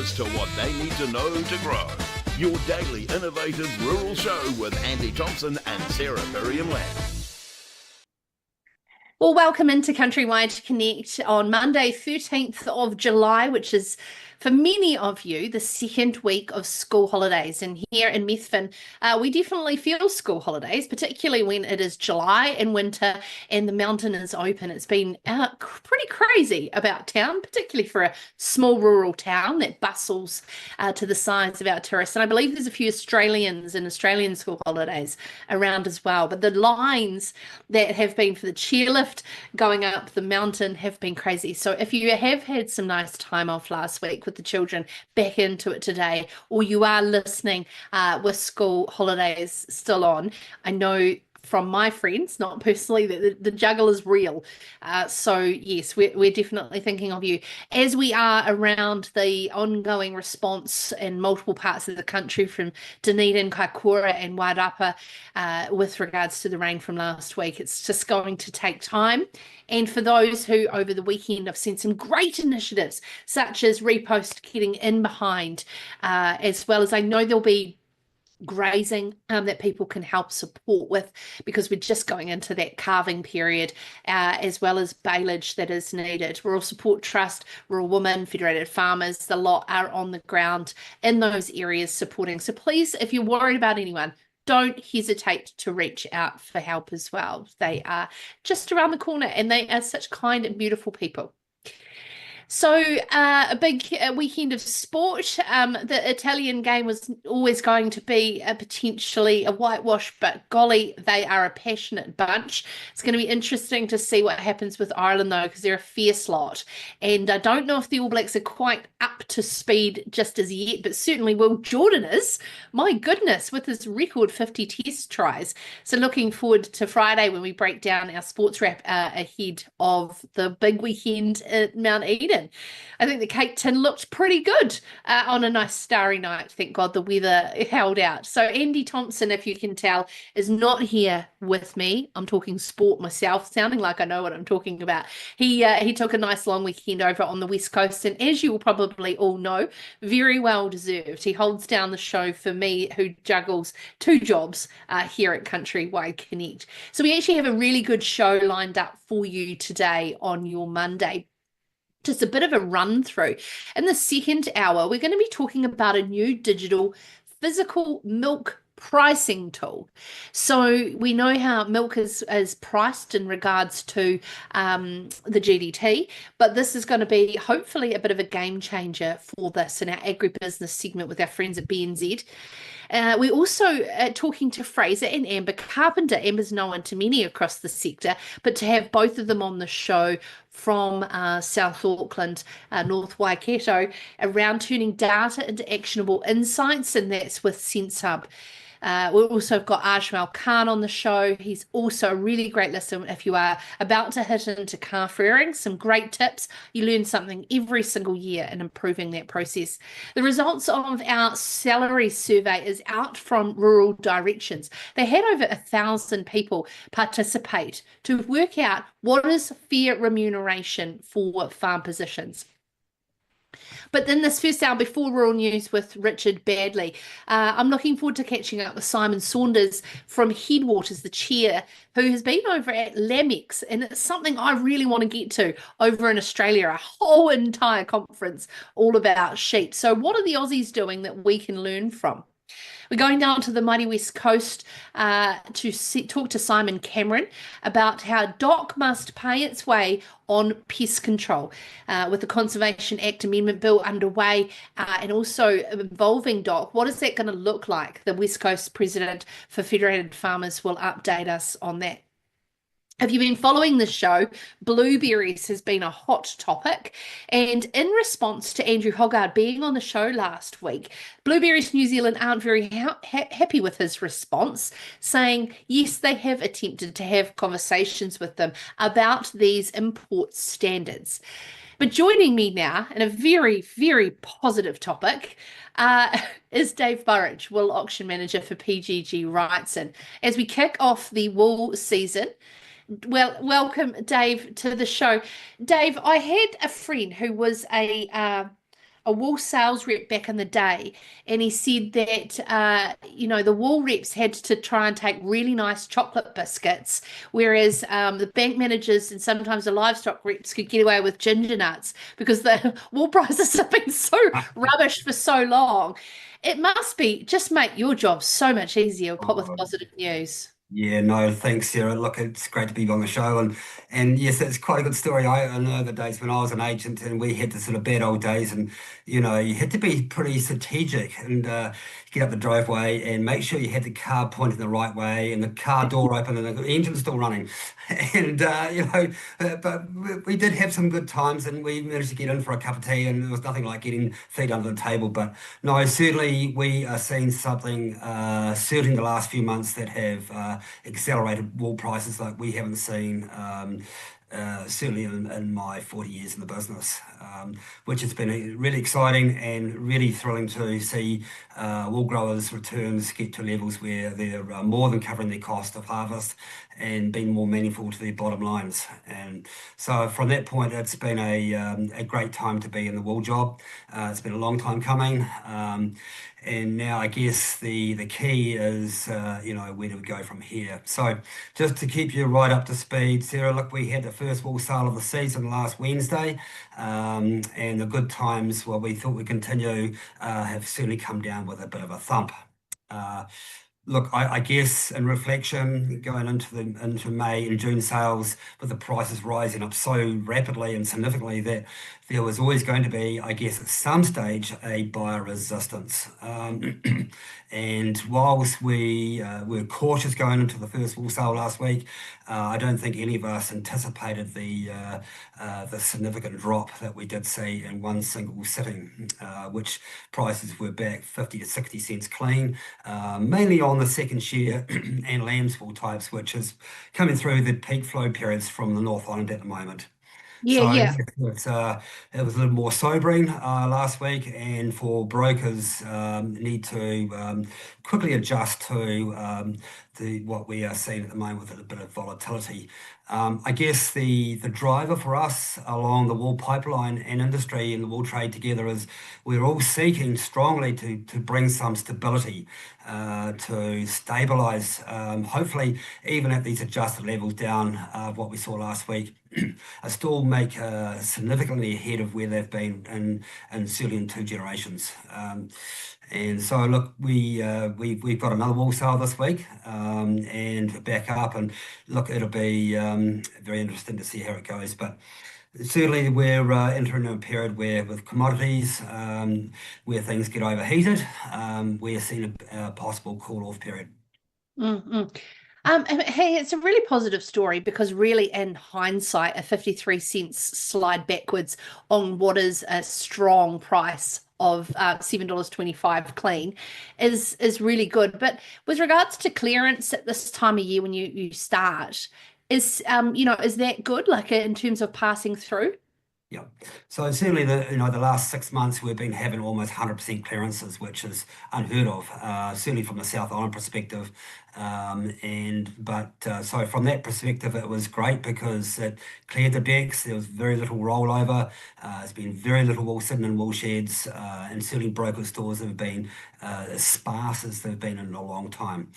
answers to what they need to know to grow. Your daily innovative rural show with Andy Thompson and Sarah Lamb. Well, welcome into CountryWide Connect on Monday, 13th of July, which is for many of you the second week of school holidays. And here in Methven, we definitely feel school holidays, particularly when it is July and winter and the mountain is open. It's been pretty crazy about town, particularly for a small rural town that bustles to the size of our tourists. And I believe there's a few Australians and Australian school holidays around as well. But the lines that have been for the chairlift going up the mountain have been crazy. So if you have had some nice time off last week with the children, back into it today, or you are listening with school holidays still on, I know from my friends, not personally, that the juggle is real. So yes, we're definitely thinking of you as we are around the ongoing response in multiple parts of the country, from Dunedin, Kaikoura and Wairarapa, with regards to the rain from last week. It's just going to take time. And for those who over the weekend have seen some great initiatives, such as Repost getting in behind, as well as I know there'll be grazing that people can help support with, because we're just going into that calving period, as well as baleage that is needed. Rural Support Trust, Rural Women, Federated Farmers, the lot are on the ground in those areas supporting. So please, if you're worried about anyone, don't hesitate to reach out for help as well. They are just around the corner and they are such kind and beautiful people. So a big weekend of sport. The Italian game was always going to be potentially a whitewash, but golly, they are a passionate bunch. It's going to be interesting to see what happens with Ireland, though, because they're a fierce lot. And I don't know if the All Blacks are quite up to speed just as yet, but certainly Will Jordan is. My goodness, with his record 50 test tries. So looking forward to Friday when we break down our sports wrap ahead of the big weekend at Mount Eden. I think the cake tin looked pretty good on a nice starry night. Thank God the weather held out. So Andy Thompson, if you can tell, is not here with me. I'm talking sport myself, sounding like I know what I'm talking about. He took a nice long weekend over on the West Coast, and as you will probably all know, very well deserved. He holds down the show for me, who juggles two jobs here at CountryWide Connect. So we actually have a really good show lined up for you today on your Monday. Just a bit of a run through. In the second hour, we're going to be talking about a new digital physical milk pricing tool. So we know how milk is priced in regards to the GDT, but this is going to be hopefully a bit of a game changer for this in our agribusiness segment with our friends at BNZ. We're also talking to Fraser and Amber Carpenter. Amber's known to many across the sector, but to have both of them on the show from South Auckland, North Waikato, around turning data into actionable insights, and that's with SenseHub. We've also got Ajmal Khan on the show. He's also a really great listen if you are about to hit into calf rearing. Some great tips. You learn something every single year in improving that process. The results of our salary survey is out from Rural Directions. They had over 1,000 people participate to work out what is fair remuneration for farm positions. But then this first hour before Rural News with Richard Badley, I'm looking forward to catching up with Simon Saunders from Headwaters, the chair, who has been over at LambEx, and it's something I really want to get to over in Australia, a whole entire conference all about sheep. So what are the Aussies doing that we can learn from? We're going down to the mighty West Coast to talk to Simon Cameron about how DOC must pay its way on pest control with the Conservation Act Amendment Bill underway and also involving DOC. What is that going to look like? The West Coast President for Federated Farmers will update us on that. Have you been following the show? Blueberries has been a hot topic, and in response to Andrew Hoggard being on the show last week, Blueberries New Zealand aren't very happy with his response, saying yes, they have attempted to have conversations with them about these import standards. But joining me now in a very, very positive topic is Dave Burridge, Wool Auction Manager for PGG Wrightson. As we kick off the wool season, well, welcome, Dave, to the show. Dave, I had a friend who was a a wool sales rep back in the day, and he said that the wool reps had to try and take really nice chocolate biscuits, whereas the bank managers and sometimes the livestock reps could get away with ginger nuts because the wool prices have been so rubbish for so long. It must be just make your job so much easier with Oh, positive news. yeah, no, thanks, Sarah. Look, it's great to be on the show, and yes, it's quite a good story. I know the days when I was an agent, and we had the sort of bad old days, and you had to be pretty strategic and get up the driveway and make sure you had the car pointing the right way and the car door open and the engine still running, and but we did have some good times, and we managed to get in for a cup of tea, and there was nothing like getting feet under the table. But no, certainly we are seeing something, certainly in the last few months that have accelerated wool prices like we haven't seen. Certainly in my 40 years in the business, which has been really exciting and really thrilling to see wool growers' returns get to levels where they're more than covering their cost of harvest and being more meaningful to their bottom lines. And so from that point, it's been a great time to be in the wool job. It's been a long time coming. And now I guess the key is, where do we go from here? So just to keep you right up to speed, Sarah, look, we had the first wool sale of the season last Wednesday, and the good times, well, we thought we'd continue, have certainly come down with a bit of a thump. Look, I guess in reflection, going into May and June sales, with the prices rising up so rapidly and significantly, that there was always going to be, I guess, at some stage, a buyer resistance. And whilst we were cautious going into the first wool sale last week, I don't think any of us anticipated the significant drop that we did see in one single sitting, which prices were back 50 to 60 cents clean, mainly on the second share and lamb's wool types, which is coming through the peak flow periods from the North Island at the moment. Yeah, So yeah. it was a little more sobering last week, and for brokers need to quickly adjust to what we are seeing at the moment with a bit of volatility. I guess the driver for us along the wool pipeline and industry and the wool trade together is we're all seeking strongly to bring some stability, to stabilise, hopefully even at these adjusted levels down what we saw last week. I still make significantly ahead of where they've been and certainly in 2 generations. And so look, we've got another wool sale this week, and back up, and look, it'll be very interesting to see how it goes. But certainly we're entering a period where with commodities, where things get overheated, we're seeing a possible cool-off period. Mm-mm. And hey, it's a really positive story because really in hindsight, a 53 cents slide backwards on what is a strong price of $7.25 clean is really good. But with regards to clearance at this time of year when you start, is that good, like in terms of passing through? Yeah. So certainly the last 6 months we've been having almost 100% clearances, which is unheard of, certainly from the South Island perspective. So from that perspective, it was great because it cleared the decks. There was very little rollover. There's been very little wool sitting in wool sheds, and certainly broker stores have been as sparse as they've been in a long time.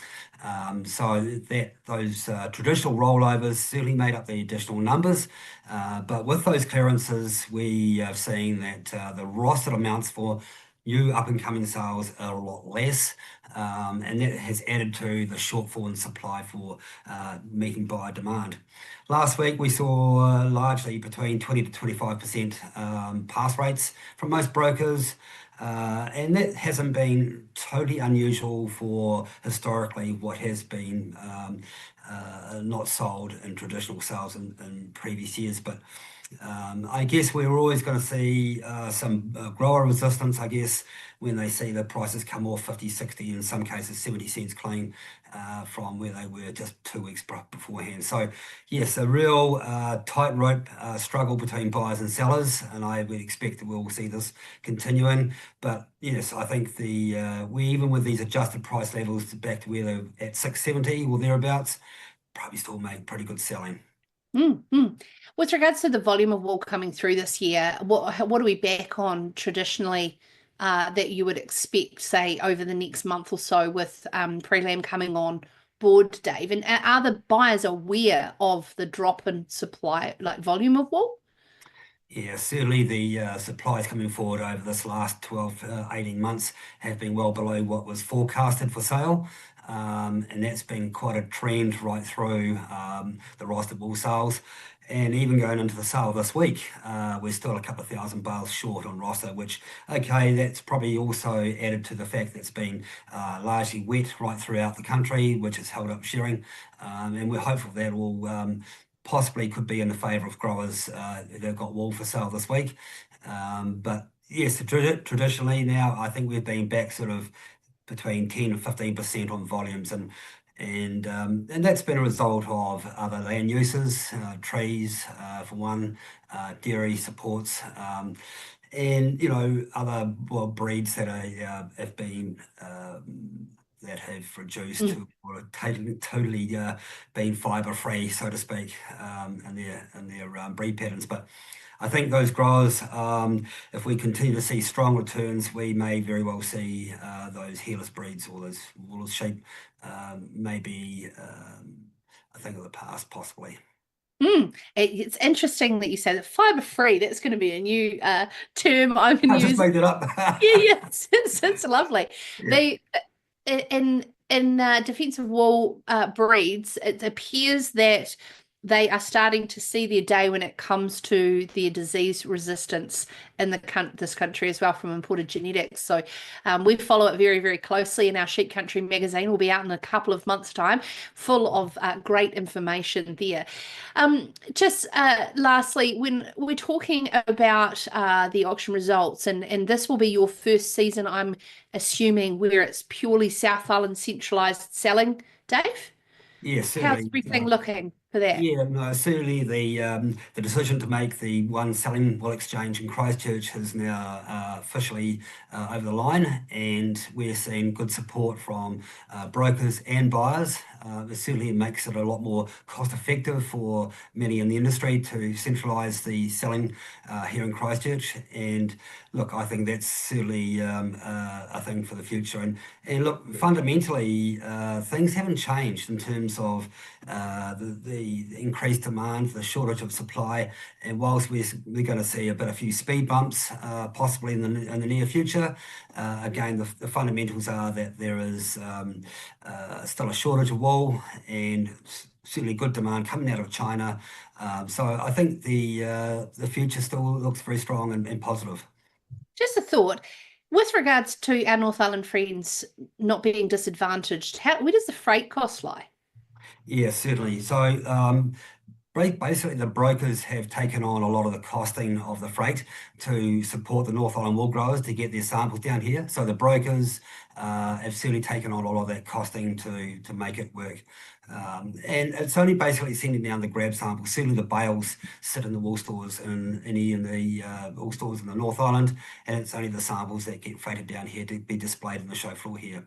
So those traditional rollovers certainly made up the additional numbers. But with those clearances, we have seen that the rostered amounts for new up-and-coming sales are a lot less, and that has added to the shortfall in supply for meeting buyer demand. Last week, we saw largely between 20 to 25% pass rates from most brokers, and that hasn't been totally unusual for historically what has been not sold in traditional sales in previous years. But I guess we're always going to see some grower resistance, I guess, when they see the prices come off 50, 60, in some cases 70 cents clean from where they were just 2 weeks beforehand. So yes, a real tightrope struggle between buyers and sellers, and I would expect that we'll see this continuing. But yes, I think we even with these adjusted price levels back to where they're at 670 or thereabouts, probably still make pretty good selling. Mm, mm. With regards to the volume of wool coming through this year, what are we back on traditionally that you would expect, say, over the next month or so with pre-lamb coming on board, Dave? And are the buyers aware of the drop in supply, like volume of wool? Yeah, certainly the supplies coming forward over this last 12, 18 months have been well below what was forecasted for sale. And that's been quite a trend right through the roasted wool sales. And even going into the sale this week, we're still a couple of thousand bales short on roster, which, okay, that's probably also added to the fact that it's been largely wet right throughout the country, which has held up shearing. And we're hopeful that will possibly could be in the favour of growers that got wool for sale this week. But yes, traditionally now I think we've been back sort of between 10 and 15% on volumes, and that's been a result of other land uses, trees for one, dairy supports, and other breeds that have been that have reduced to or totally been fibre free, so to speak, in their breed patterns. But I think those growers, if we continue to see strong returns, we may very well see those hairless breeds or those woolly sheep, maybe a thing of the past, possibly. It's interesting that you say that fibre free. That's going to be a new term I'm going I to just use. made it up. Yeah, yeah, it's lovely. Yeah. They in defensive wool breeds, it appears that they are starting to see their day when it comes to their disease resistance in this country as well from imported genetics. So we follow it very, very closely, and our Sheep Country magazine will be out in a couple of months' time, full of great information there. Just lastly, when we're talking about the auction results, and this will be your first season, I'm assuming, where it's purely South Island centralised selling, Dave? Yeah, How's certainly. everything looking for that? Yeah, no, certainly the decision to make the one selling wool exchange in Christchurch is now officially over the line, and we're seeing good support from brokers and buyers. It certainly makes it a lot more cost effective for many in the industry to centralise the selling here in Christchurch. And look, I think that's certainly a thing for the future. And look, fundamentally, things haven't changed in terms of the increased demand, the shortage of supply. And whilst we're going to see a few speed bumps possibly in the near future, again, the fundamentals are that there is still a shortage of wool and certainly good demand coming out of China. So I think the future still looks very strong and positive. Just a thought. With regards to our North Island friends not being disadvantaged, where does the freight cost lie? Yeah, certainly. So basically, the brokers have taken on a lot of the costing of the freight to support the North Island wool growers to get their samples down here. So the brokers have certainly taken on a lot of that costing to make it work. And it's only basically sending down the grab samples. Certainly the bales sit in the wool stores in the wool stores in the North Island, and it's only the samples that get freighted down here to be displayed on the show floor here.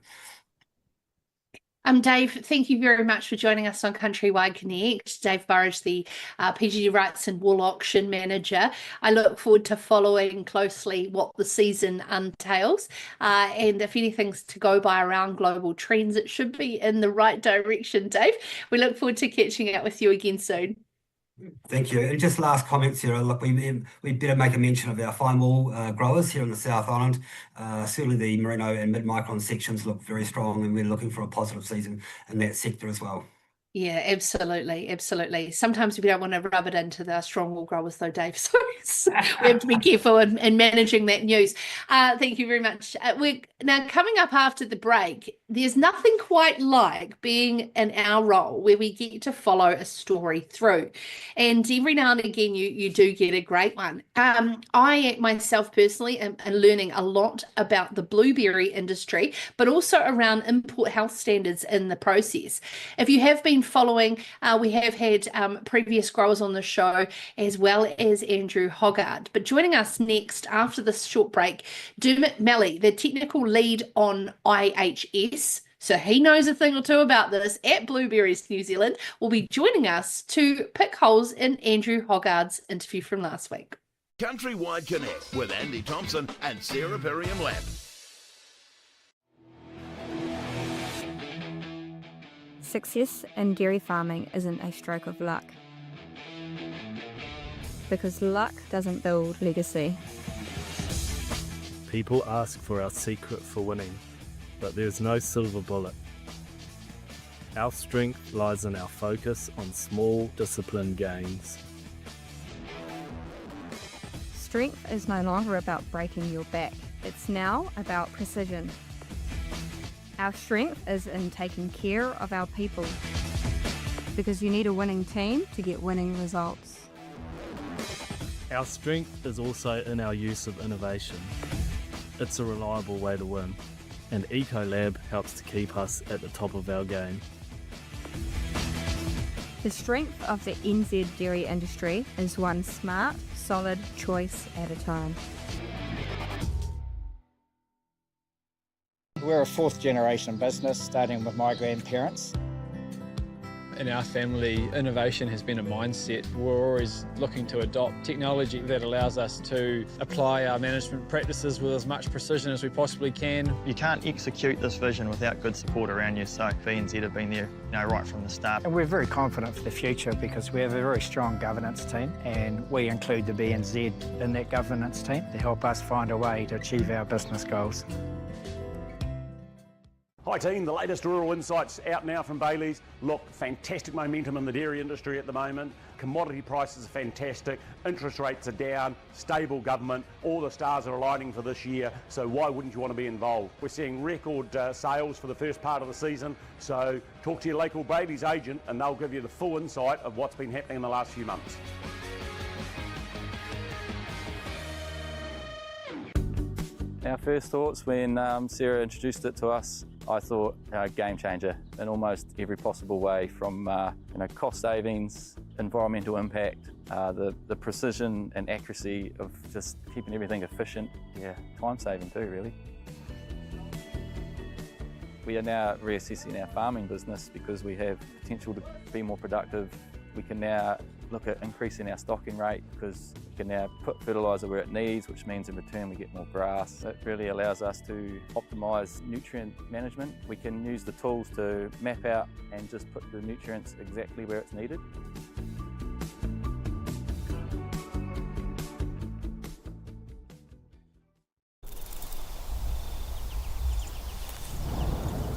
Dave, thank you very much for joining us on Countrywide Connect. Dave Burridge, the PGG Wrightson Wool Auction Manager. I look forward to following closely what the season entails. And if anything's to go by around global trends, it should be in the right direction, Dave. We look forward to catching up with you again soon. Thank you. And just last comments here. Look, we better make a mention of our fine wool growers here in the South Island. Certainly the merino and mid-micron sections look very strong, and we're looking for a positive season in that sector as well. Yeah, absolutely, absolutely. Sometimes we don't want to rub it into the strong wool growers, though, Dave. So we have to be careful in managing that news. Thank you very much. We're now coming up after the break. There's nothing quite like being in our role where we get to follow a story through, and every now and again you do get a great one. I myself personally am learning a lot about the blueberry industry, but also around import health standards in the process. If you have been following, we have had previous growers on the show, as well as Andrew Hoggard. But joining us next after this short break, Dermott Malley, the technical lead on IHS, so he knows a thing or two about this, at Blueberries New Zealand, will be joining us to pick holes in Andrew Hoggard's interview from last week. CountryWide Connect with Andy Thompson and Sarah Lamb. Success in dairy farming isn't a stroke of luck, because luck doesn't build legacy. People ask for our secret for winning, but there's no silver bullet. Our strength lies in our focus on small, disciplined gains. Strength is no longer about breaking your back. It's now about precision. Our strength is in taking care of our people, because you need a winning team to get winning results. Our strength is also in our use of innovation. It's a reliable way to win, and Ecolab helps to keep us at the top of our game. The strength of the NZ dairy industry is one smart, solid choice at a time. We're a fourth generation business, starting with my grandparents. In our family, innovation has been a mindset. We're always looking to adopt technology that allows us to apply our management practices with as much precision as we possibly can. You can't execute this vision without good support around you, so BNZ have been there right from the start. And we're very confident for the future because we have a very strong governance team, and we include the BNZ in that governance team to help us find a way to achieve our business goals. Hi team, the latest rural insights out now from Bailey's. Look, fantastic momentum in the dairy industry at the moment. Commodity prices are fantastic, interest rates are down, stable government, all the stars are aligning for this year, so why wouldn't you want to be involved? We're seeing record sales for the first part of the season, so talk to your local Bailey's agent and they'll give you the full insight of what's been happening in the last few months. Our first thoughts when Sarah introduced it to us, I thought game changer in almost every possible way, from cost savings, environmental impact, the precision and accuracy of just keeping everything efficient, time saving too really. We are now reassessing our farming business because we have potential to be more productive. We can now look at increasing our stocking rate because we can now put fertiliser where it needs, which means in return we get more grass. It really allows us to optimise nutrient management. We can use the tools to map out and just put the nutrients exactly where it's needed.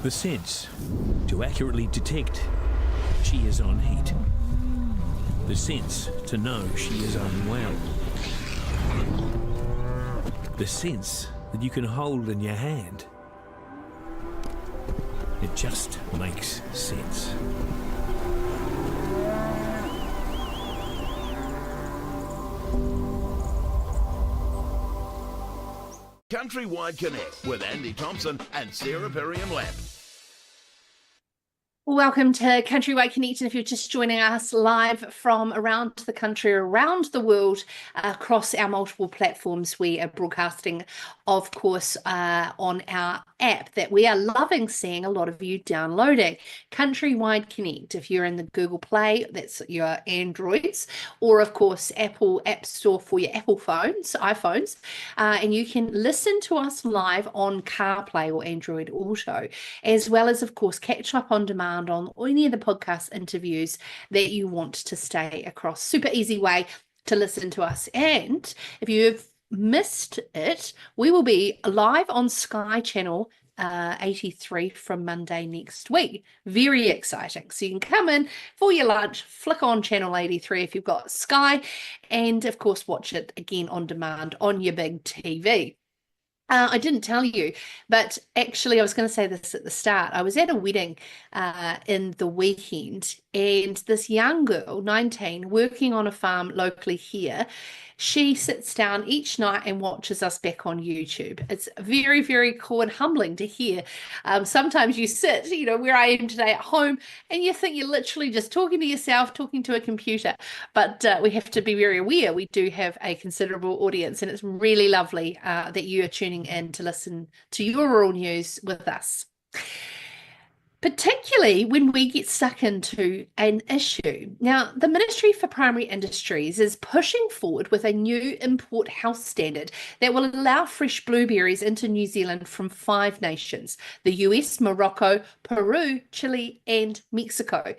The sense to accurately detect she is on heat. The sense to know she is unwell. The sense that you can hold in your hand. It just makes sense. CountryWide Connect with Andy Thompson and Sarah Lamb. Welcome to CountryWide Connect, and if you're just joining us live from around the country, around the world, across our multiple platforms, we are broadcasting, of course, on our app that we are loving seeing a lot of you downloading. CountryWide Connect, if you're in the Google Play, that's your Androids, or of course Apple App Store for your Apple phones, iPhones, and you can listen to us live on CarPlay or Android Auto, as well as, of course, catch up on demand on any of the podcast interviews that you want to stay across. Super easy way to listen to us. And if you've missed it, we will be live on Sky Channel 83 from Monday next week. Very exciting. So you can come in for your lunch, flick on Channel 83 if you've got Sky, and of course watch it again on demand on your big TV. I didn't tell you, but actually I was going to say this at the start. I was at a wedding in the weekend, and this young girl, 19, working on a farm locally here, she sits down each night and watches us back on YouTube. It's very, very cool and humbling to hear. Sometimes you sit, where I am today at home, and you think you're literally just talking to yourself, talking to a computer. But we have to be very aware we do have a considerable audience, and it's really lovely that you are tuning in to listen to your rural news with us. particularly when we get stuck into an issue. Now, the Ministry for Primary Industries is pushing forward with a new import health standard that will allow fresh blueberries into New Zealand from 5 nations: the US, Morocco, Peru, Chile, and Mexico.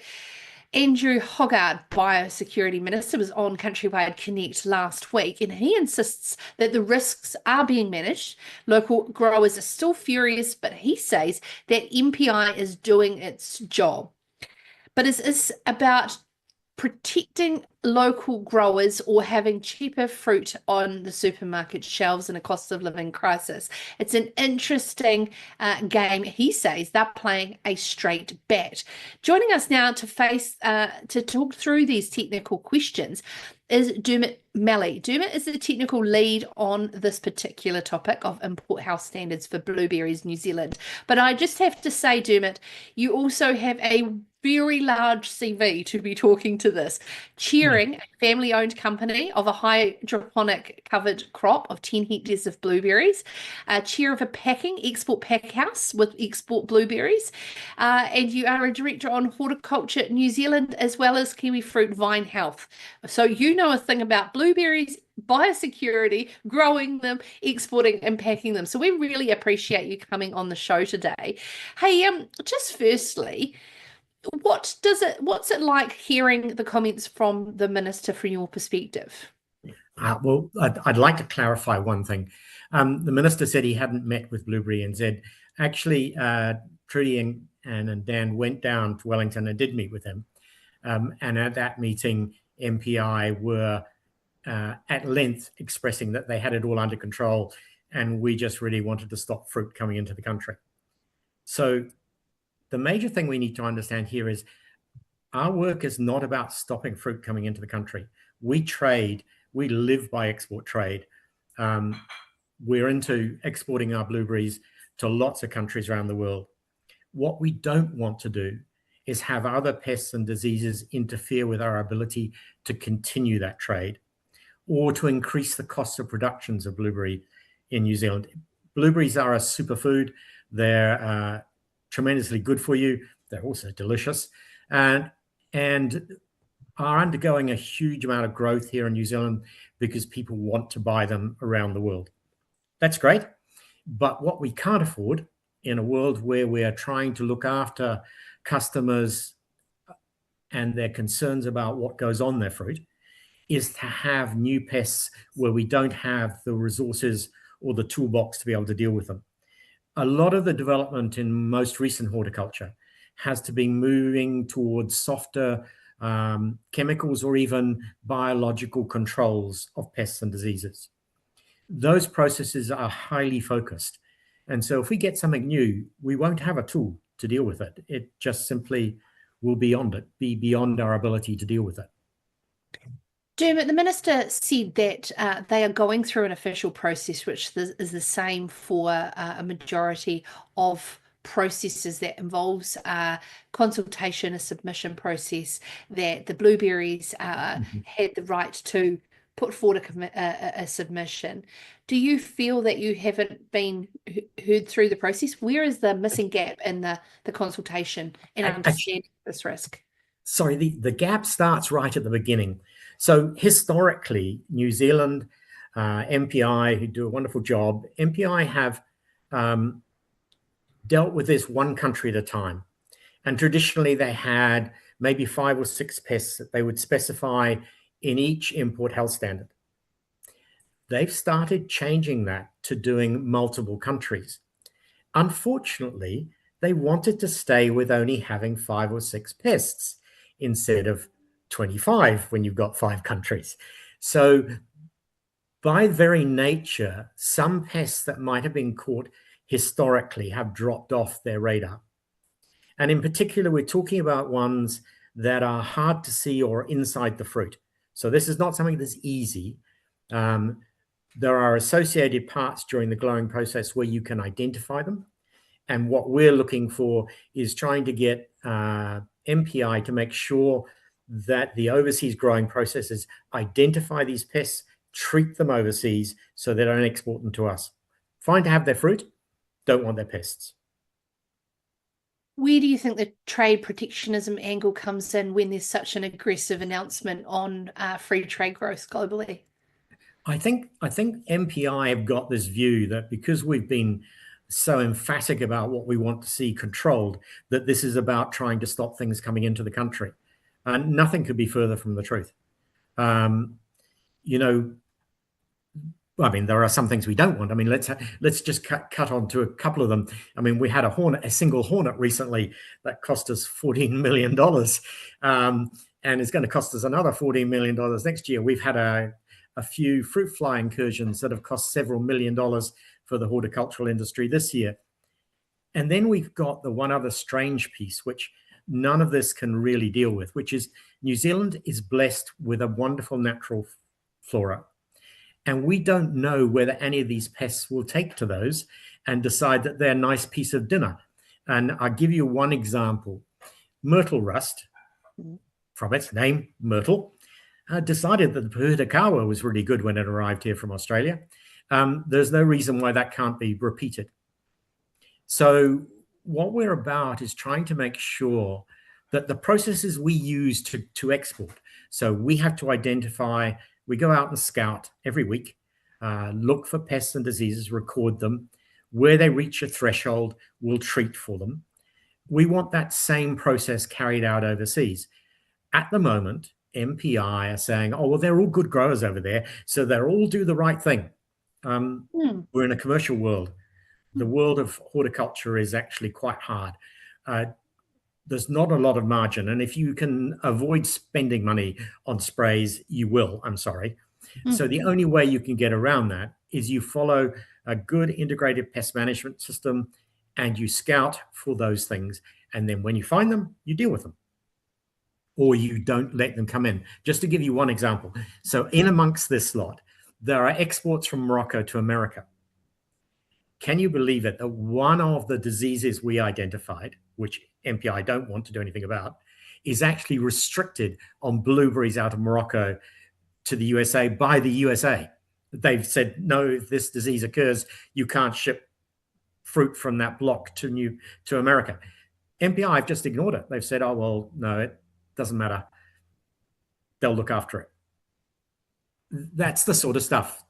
Andrew Hoggard, Biosecurity Minister, was on CountryWide Connect last week, and he insists that the risks are being managed. Local growers are still furious, but he says that MPI is doing its job. But is this about protecting local growers or having cheaper fruit on the supermarket shelves in a cost of living crisis? It's an interesting game. He says they're playing a straight bet. Joining us now to talk through these technical questions is Dermott Malley. Dermott is the technical lead on this particular topic of import health standards for Blueberries New Zealand. But I just have to say, Dermott, you also have a very large CV to be talking to this. Chairing a family-owned company of a hydroponic covered crop of 10 hectares of blueberries, chair of a export pack house with export blueberries, and you are a director on Horticulture New Zealand as well as Kiwi Fruit Vine Health. So you know a thing about blueberries, biosecurity, growing them, exporting and packing them. So we really appreciate you coming on the show today. Hey, just firstly, what's it like hearing the comments from the Minister from your perspective? Well, I'd like to clarify one thing. The Minister said he hadn't met with Blueberry NZ. Actually, Trudy and Dan went down to Wellington and did meet with him. And at that meeting, MPI were at length expressing that they had it all under control, and we just really wanted to stop fruit coming into the country. So the major thing we need to understand here is our work is not about stopping fruit coming into the country. We trade, we live by export trade. We're into exporting our blueberries to lots of countries around the world. What we don't want to do is have other pests and diseases interfere with our ability to continue that trade or to increase the cost of productions of blueberry in New Zealand. Blueberries are a superfood. They're tremendously good for you. They're also delicious and are undergoing a huge amount of growth here in New Zealand because people want to buy them around the world. That's great. But what we can't afford in a world where we are trying to look after customers and their concerns about what goes on their fruit is to have new pests where we don't have the resources or the toolbox to be able to deal with them. A lot of the development in most recent horticulture has to be moving towards softer chemicals or even biological controls of pests and diseases. Those processes are highly focused. And so if we get something new, we won't have a tool to deal with it. It just simply will be beyond our ability to deal with it. Dermott, the Minister said that they are going through an official process, which is the same for a majority of processes that involves consultation, a submission process, that the blueberries had the right to put forward a submission. Do you feel that you haven't been heard through the process? Where is the missing gap in the consultation and understanding this risk? Sorry, the gap starts right at the beginning. So historically, New Zealand, MPI, who do a wonderful job, MPI have dealt with this one country at a time. And traditionally, they had maybe 5 or 6 pests that they would specify in each import health standard. They've started changing that to doing multiple countries. Unfortunately, they wanted to stay with only having 5 or 6 pests instead of 25 when you've got 5 countries. So by very nature, some pests that might have been caught historically have dropped off their radar. And in particular, we're talking about ones that are hard to see or inside the fruit. So this is not something that's easy. There are associated parts during the growing process where you can identify them. And what we're looking for is trying to get MPI to make sure that the overseas growing processes identify these pests, treat them overseas so they don't export them to us. Fine to have their fruit, don't want their pests. Where do you think the trade protectionism angle comes in when there's such an aggressive announcement on free trade growth globally? I think MPI have got this view that because we've been so emphatic about what we want to see controlled, that this is about trying to stop things coming into the country. And nothing could be further from the truth. You know, I mean, there are some things we don't want. I mean, let's just cut on to a couple of them. I mean, we had a single hornet recently that cost us $14 million, and it's going to cost us another $14 million next year. We've had a few fruit fly incursions that have cost several $1 million for the horticultural industry this year. And then we've got the one other strange piece, which none of this can really deal with, which is New Zealand is blessed with a wonderful natural flora. And we don't know whether any of these pests will take to those and decide that they're a nice piece of dinner. And I'll give you one example. Myrtle rust, from its name, myrtle, decided that the purhitakawa was really good when it arrived here from Australia. There's no reason why that can't be repeated. So what we're about is trying to make sure that the processes we use to export, so we have to identify, we go out and scout every week, look for pests and diseases, record them. Where they reach a threshold, we'll treat for them. We want that same process carried out overseas. At the moment, MPI are saying, oh, well, they're all good growers over there, so they'll all do the right thing. We're in a commercial world. The world of horticulture is actually quite hard. There's not a lot of margin. And if you can avoid spending money on sprays, you will, I'm sorry. So the only way you can get around that is you follow a good integrated pest management system and you scout for those things. And then when you find them, you deal with them. Or you don't let them come in. Just to give you one example. So in amongst this lot, there are exports from Morocco to America. Can you believe it that one of the diseases we identified, which MPI don't want to do anything about, is actually restricted on blueberries out of Morocco to the USA by the USA? They've said, no, if this disease occurs, you can't ship fruit from that block to America. MPI have just ignored it. They've said, oh, well, no, it doesn't matter. They'll look after it. That's the sort of stuff.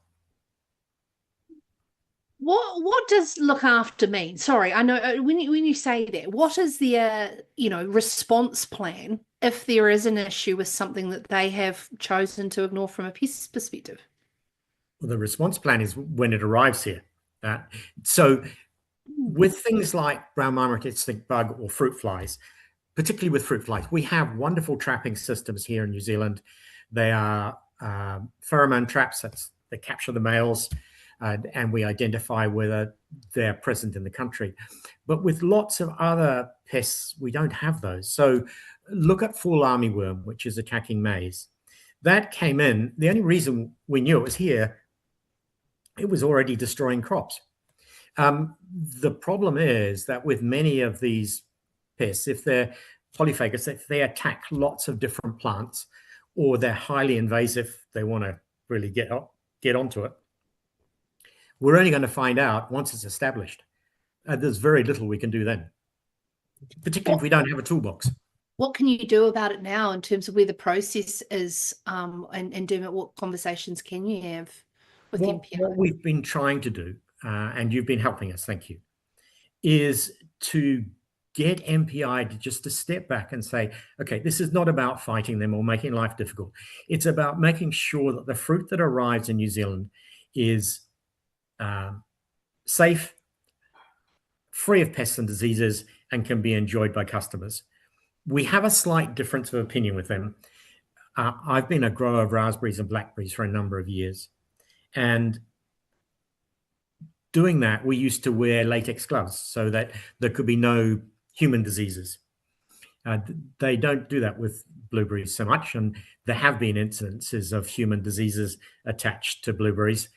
What does look after mean? Sorry, I know when you say that, what is their response plan if there is an issue with something that they have chosen to ignore from a pest perspective? Well, the response plan is when it arrives here. So with things like brown marmoset stink bug or fruit flies, particularly with fruit flies, we have wonderful trapping systems here in New Zealand. They are pheromone traps that capture the males. And we identify whether they're present in the country. But with lots of other pests, we don't have those. So look at fall armyworm, which is attacking maize. That came in. The only reason we knew it was here, it was already destroying crops. The problem is that with many of these pests, if they're polyphagous, if they attack lots of different plants, or they're highly invasive, they want to really get onto it. We're only going to find out once it's established. There's very little we can do then, particularly if we don't have a toolbox. What can you do about it now in terms of where the process is, and Dermott, what conversations can you have with MPI? What we've been trying to do, and you've been helping us, thank you, is to get MPI to step back and say, okay, this is not about fighting them or making life difficult. It's about making sure that the fruit that arrives in New Zealand is safe, free of pests and diseases, and can be enjoyed by customers. We have a slight difference of opinion with them. I've been a grower of raspberries and blackberries for a number of years. And doing that, we used to wear latex gloves so that there could be no human diseases. They don't do that with blueberries so much. And there have been incidences of human diseases attached to blueberries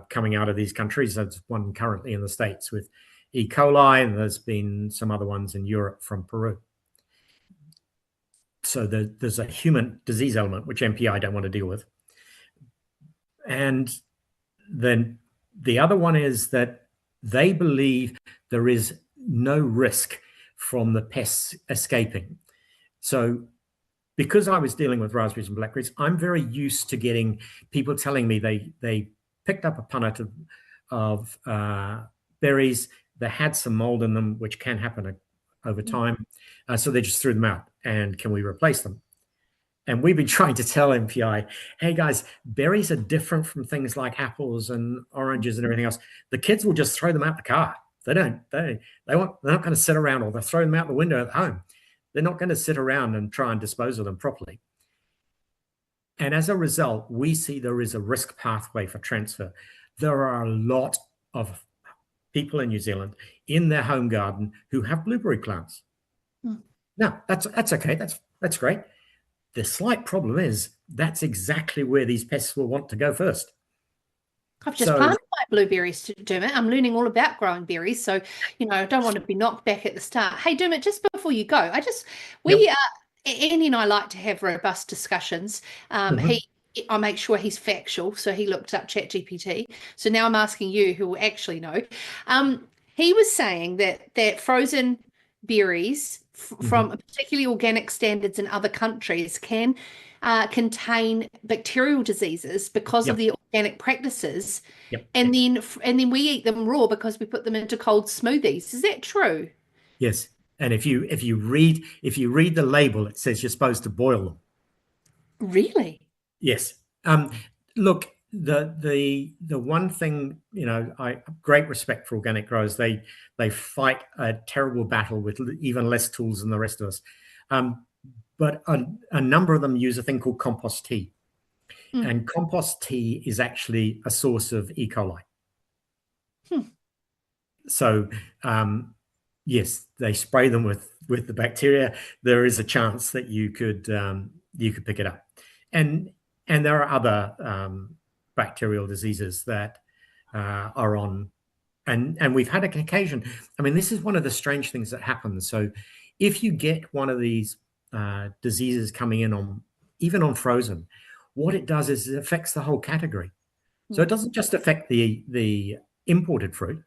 coming out of these countries. There's one currently in the States with E. coli, and there's been some other ones in Europe from Peru. So there's a human disease element, which MPI don't want to deal with. And then the other one is that they believe there is no risk from the pests escaping. So because I was dealing with raspberries and blackberries, I'm very used to getting people telling me they picked up a punnet of berries. They had some mold in them, which can happen over time. So they just threw them out. And can we replace them? And we've been trying to tell MPI, hey guys, berries are different from things like apples and oranges and everything else. The kids will just throw them out the car. They're not going to sit around, or they'll throw them out the window at home. They're not going to sit around and try and dispose of them properly. And as a result, we see there is a risk pathway for transfer. There are a lot of people in New Zealand in their home garden who have blueberry plants. Now, that's okay. That's great. The slight problem is that's exactly where these pests will want to go first. I've just planted my blueberries, Dermott. I'm learning all about growing berries, so I don't want to be knocked back at the start. Hey, Dermott, just before you go, Andy and I like to have robust discussions. I make sure he's factual, so he looked up ChatGPT. So now I'm asking you, who will actually know. He was saying that frozen berries from particularly organic standards in other countries can contain bacterial diseases because of the organic practices, and then we eat them raw because we put them into cold smoothies. Is that true? Yes, and if you read the label, it says you're supposed to boil them. Really? Yes. Look, the one thing, I have great respect for organic growers. They fight a terrible battle with even less tools than the rest of us. But a number of them use a thing called compost tea. And compost tea is actually a source of E. coli. So, yes, they spray them with the bacteria. There is a chance that you could pick it up. And there are other bacterial diseases that are on. And we've had an occasion. I mean, this is one of the strange things that happens. So if you get one of these diseases coming in even on frozen, what it does is it affects the whole category. So it doesn't just affect the imported fruit.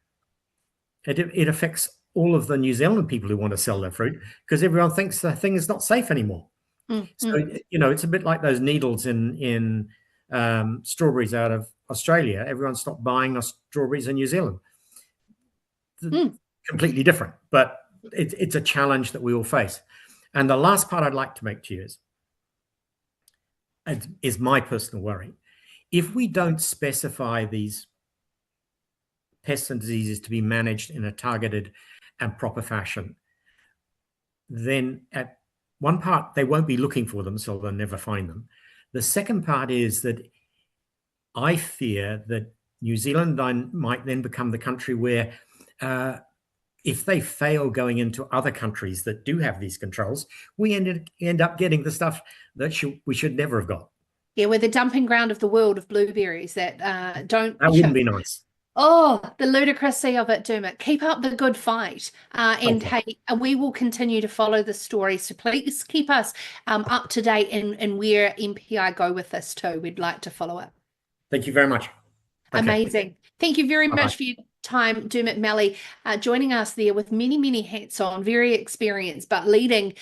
It affects all of the New Zealand people who want to sell their fruit, because everyone thinks the thing is not safe anymore. So, it's a bit like those needles in strawberries out of Australia. Everyone stopped buying strawberries in New Zealand. Completely different, but it's a challenge that we all face. And the last part I'd like to make to you is my personal worry. If we don't specify these pests and diseases to be managed in a targeted and proper fashion, then at one part, they won't be looking for them, so they'll never find them. The second part is that I fear that New Zealand might then become the country where if they fail going into other countries that do have these controls, we end up getting the stuff that we should never have got. Yeah, we're the dumping ground of the world of blueberries that don't... That wouldn't be nice. Oh, the ludicrousy of it, Dermott. Keep up the good fight. Hey, we will continue to follow the story. So please keep us up to date in where MPI go with this too. We'd like to follow it. Thank you very much. Okay. Amazing. Thank you very much for your time, Dermott Malley, joining us there with many, many hats on, very experienced, but leading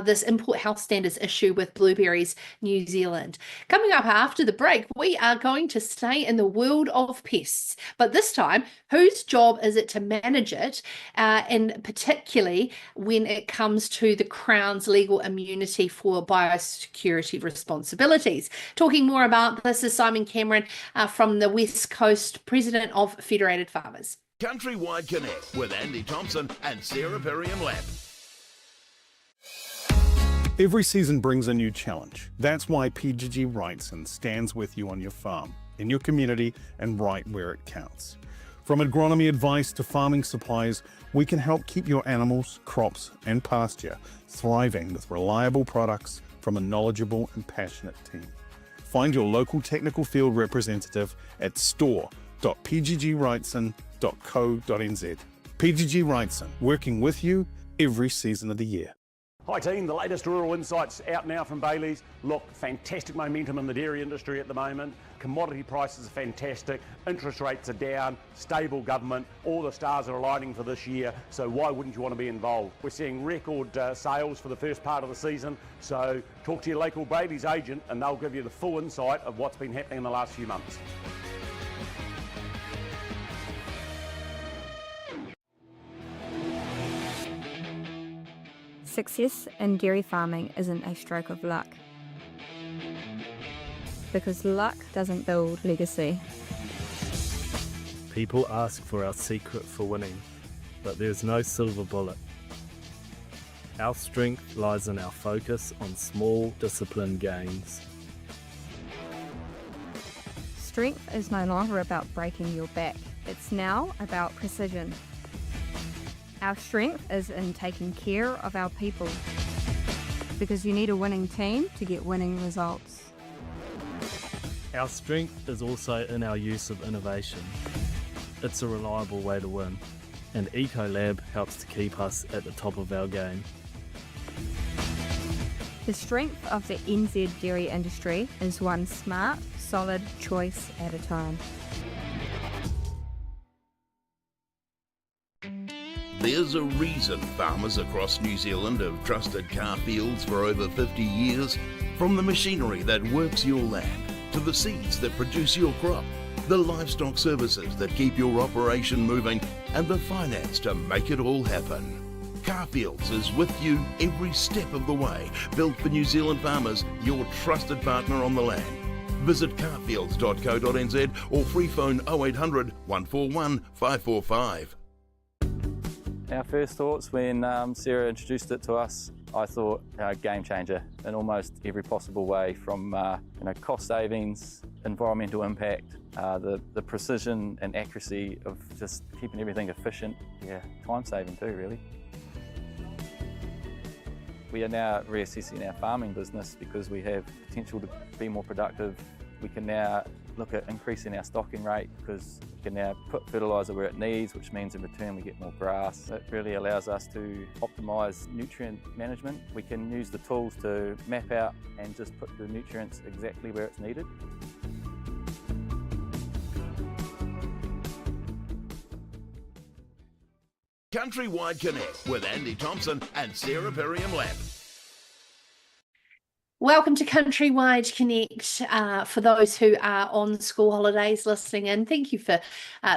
this import health standards issue with Blueberries New Zealand. Coming up after the break, we are going to stay in the world of pests, but this time, whose job is it to manage it, and particularly when it comes to the Crown's legal immunity for biosecurity responsibilities. Talking more about this is Simon Cameron from the West Coast, President of Federated Farmers. CountryWide Connect with Andy Thompson and Sarah Lamb. Every season brings a new challenge. That's why PGG Wrightson stands with you on your farm, in your community, and right where it counts. From agronomy advice to farming supplies, we can help keep your animals, crops, and pasture thriving with reliable products from a knowledgeable and passionate team. Find your local technical field representative at store.pggwrightson.co.nz. PGG Wrightson, working with you every season of the year. Hi team, the latest rural insights out now from Bailey's. Look, fantastic momentum in the dairy industry at the moment. Commodity prices are fantastic, interest rates are down, stable government, all the stars are aligning for this year, so why wouldn't you want to be involved? We're seeing record sales for the first part of the season, so talk to your local Bailey's agent and they'll give you the full insight of what's been happening in the last few months. Success in dairy farming isn't a stroke of luck, because luck doesn't build legacy. People ask for our secret for winning, but there's no silver bullet. Our strength lies in our focus on small, disciplined gains. Strength is no longer about breaking your back. It's now about precision. Our strength is in taking care of our people, because you need a winning team to get winning results. Our strength is also in our use of innovation. It's a reliable way to win, and EcoLab helps to keep us at the top of our game. The strength of the NZ dairy industry is one smart, solid choice at a time. There's a reason farmers across New Zealand have trusted Carfields for over 50 years. From the machinery that works your land, to the seeds that produce your crop, the livestock services that keep your operation moving, and the finance to make it all happen. Carfields is with you every step of the way, built for New Zealand farmers, your trusted partner on the land. Visit carfields.co.nz or free phone 0800 141 545. Our first thoughts when Sarah introduced it to us, I thought game changer in almost every possible way, from cost savings, environmental impact, the precision and accuracy of just keeping everything efficient, time saving too really. We are now reassessing our farming business because we have potential to be more productive. We can now look at increasing our stocking rate because we can now put fertiliser where it needs, which means in return we get more grass. It really allows us to optimise nutrient management. We can use the tools to map out and just put the nutrients exactly where it's needed. CountryWide Connect with Andy Thompson and Sarah Lamb. Welcome to CountryWide Connect. For those who are on school holidays listening in, thank you for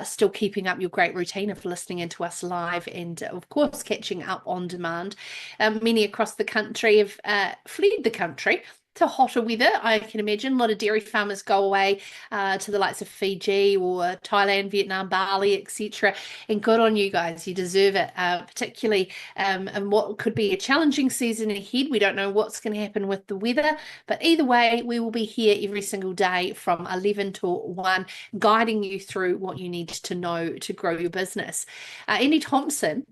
still keeping up your great routine of listening in to us live and, of course, catching up on demand. Many across the country have fled the country to hotter weather, I can imagine. A lot of dairy farmers go away to the likes of Fiji or Thailand, Vietnam, Bali, etc. And good on you guys. You deserve it, particularly in what could be a challenging season ahead. We don't know what's going to happen with the weather, but either way, we will be here every single day from 11 to 1, guiding you through what you need to know to grow your business. Andy Thompson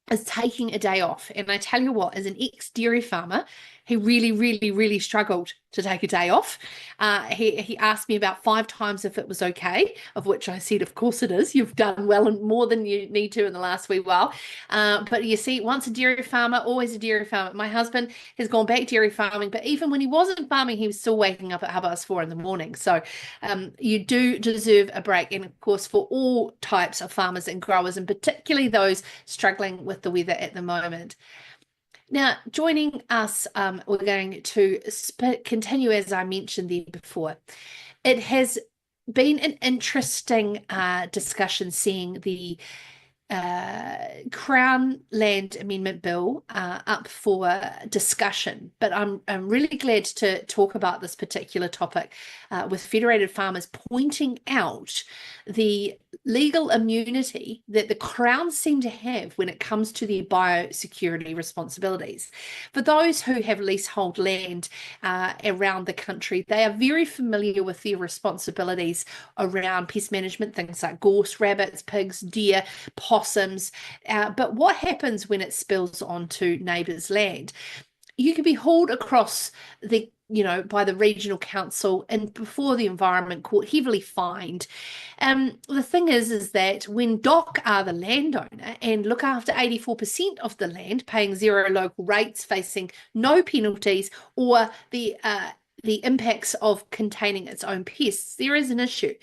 is taking a day off. And I tell you what, as an ex-dairy farmer, he really struggled to take a day off. He asked me about 5 times if it was okay, of which I said, of course it is. You've done well and more than you need to in the last wee while. But you see, once a dairy farmer, always a dairy farmer. My husband has gone back dairy farming, but even when he wasn't farming, he was still waking up at 4:30 in the morning. So you do deserve a break. And of course, for all types of farmers and growers, and particularly those struggling with the weather at the moment. Now, joining us, we're going to continue, as I mentioned there before. It has been an interesting discussion seeing the Crown Land Amendment Bill up for discussion, but I'm really glad to talk about this particular topic with Federated farmers pointing out the legal immunity that the Crown seem to have when it comes to their biosecurity responsibilities. For those who have leasehold land around the country, they are very familiar with their responsibilities around pest management, things like gorse, rabbits, pigs, deer, possums. But what happens when it spills onto neighbours' land? You can be hauled across the by the regional council and before the Environment Court, heavily fined. The thing is that when DOC are the landowner and look after 84% of the land, paying zero local rates, facing no penalties or the impacts of containing its own pests, there is an issue.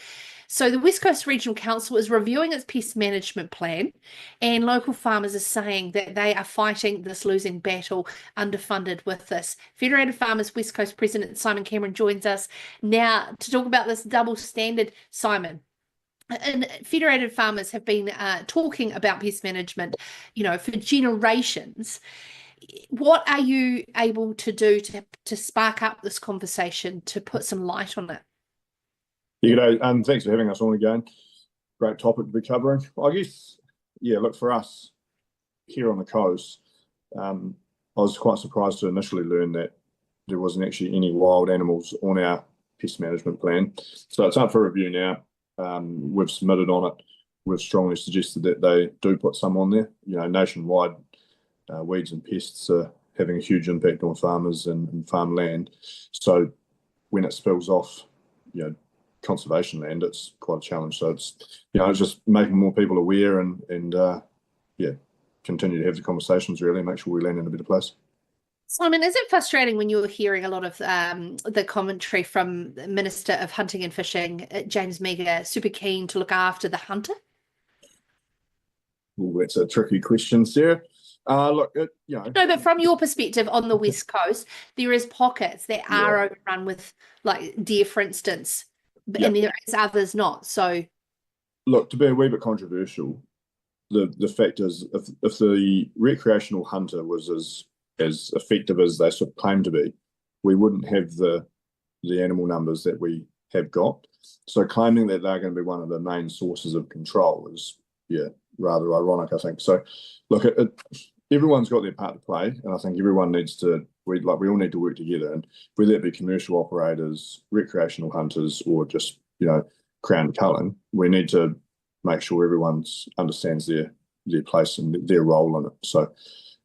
So the West Coast Regional Council is reviewing its pest management plan, and local farmers are saying that they are fighting this losing battle, underfunded with this. Federated Farmers West Coast President Simon Cameron joins us now to talk about this double standard. Simon, and Federated Farmers have been talking about pest management, for generations. What are you able to do to spark up this conversation, to put some light on it? G'day, thanks for having us on again. Great topic to be covering. I guess, look, for us here on the coast, I was quite surprised to initially learn that there wasn't actually any wild animals on our pest management plan. So it's up for review now. We've submitted on it. We've strongly suggested that they do put some on there. Nationwide, weeds and pests are having a huge impact on farmers and farmland. So when it spills off, conservation land, it's quite a challenge. So it's just making more people aware and continue to have the conversations, really make sure we land in a better place. Simon, is it frustrating when you're hearing a lot of the commentary from the Minister of Hunting and Fishing, James Meagher, super keen to look after the hunter? Well, that's a tricky question, Sarah. Look, No, but from your perspective on the West Coast, there is pockets that are overrun with, like deer, for instance, and there is others not. So, look, to be a wee bit controversial, the fact is, if the recreational hunter was as effective as they sort of claim to be, we wouldn't have the animal numbers that we have got. So claiming that they're going to be one of the main sources of control is, rather ironic, I think. So, look, everyone's got their part to play, and I think everyone needs to. We all need to work together, and whether it be commercial operators, recreational hunters, or just crown culling, we need to make sure everyone understands their place and their role in it. So,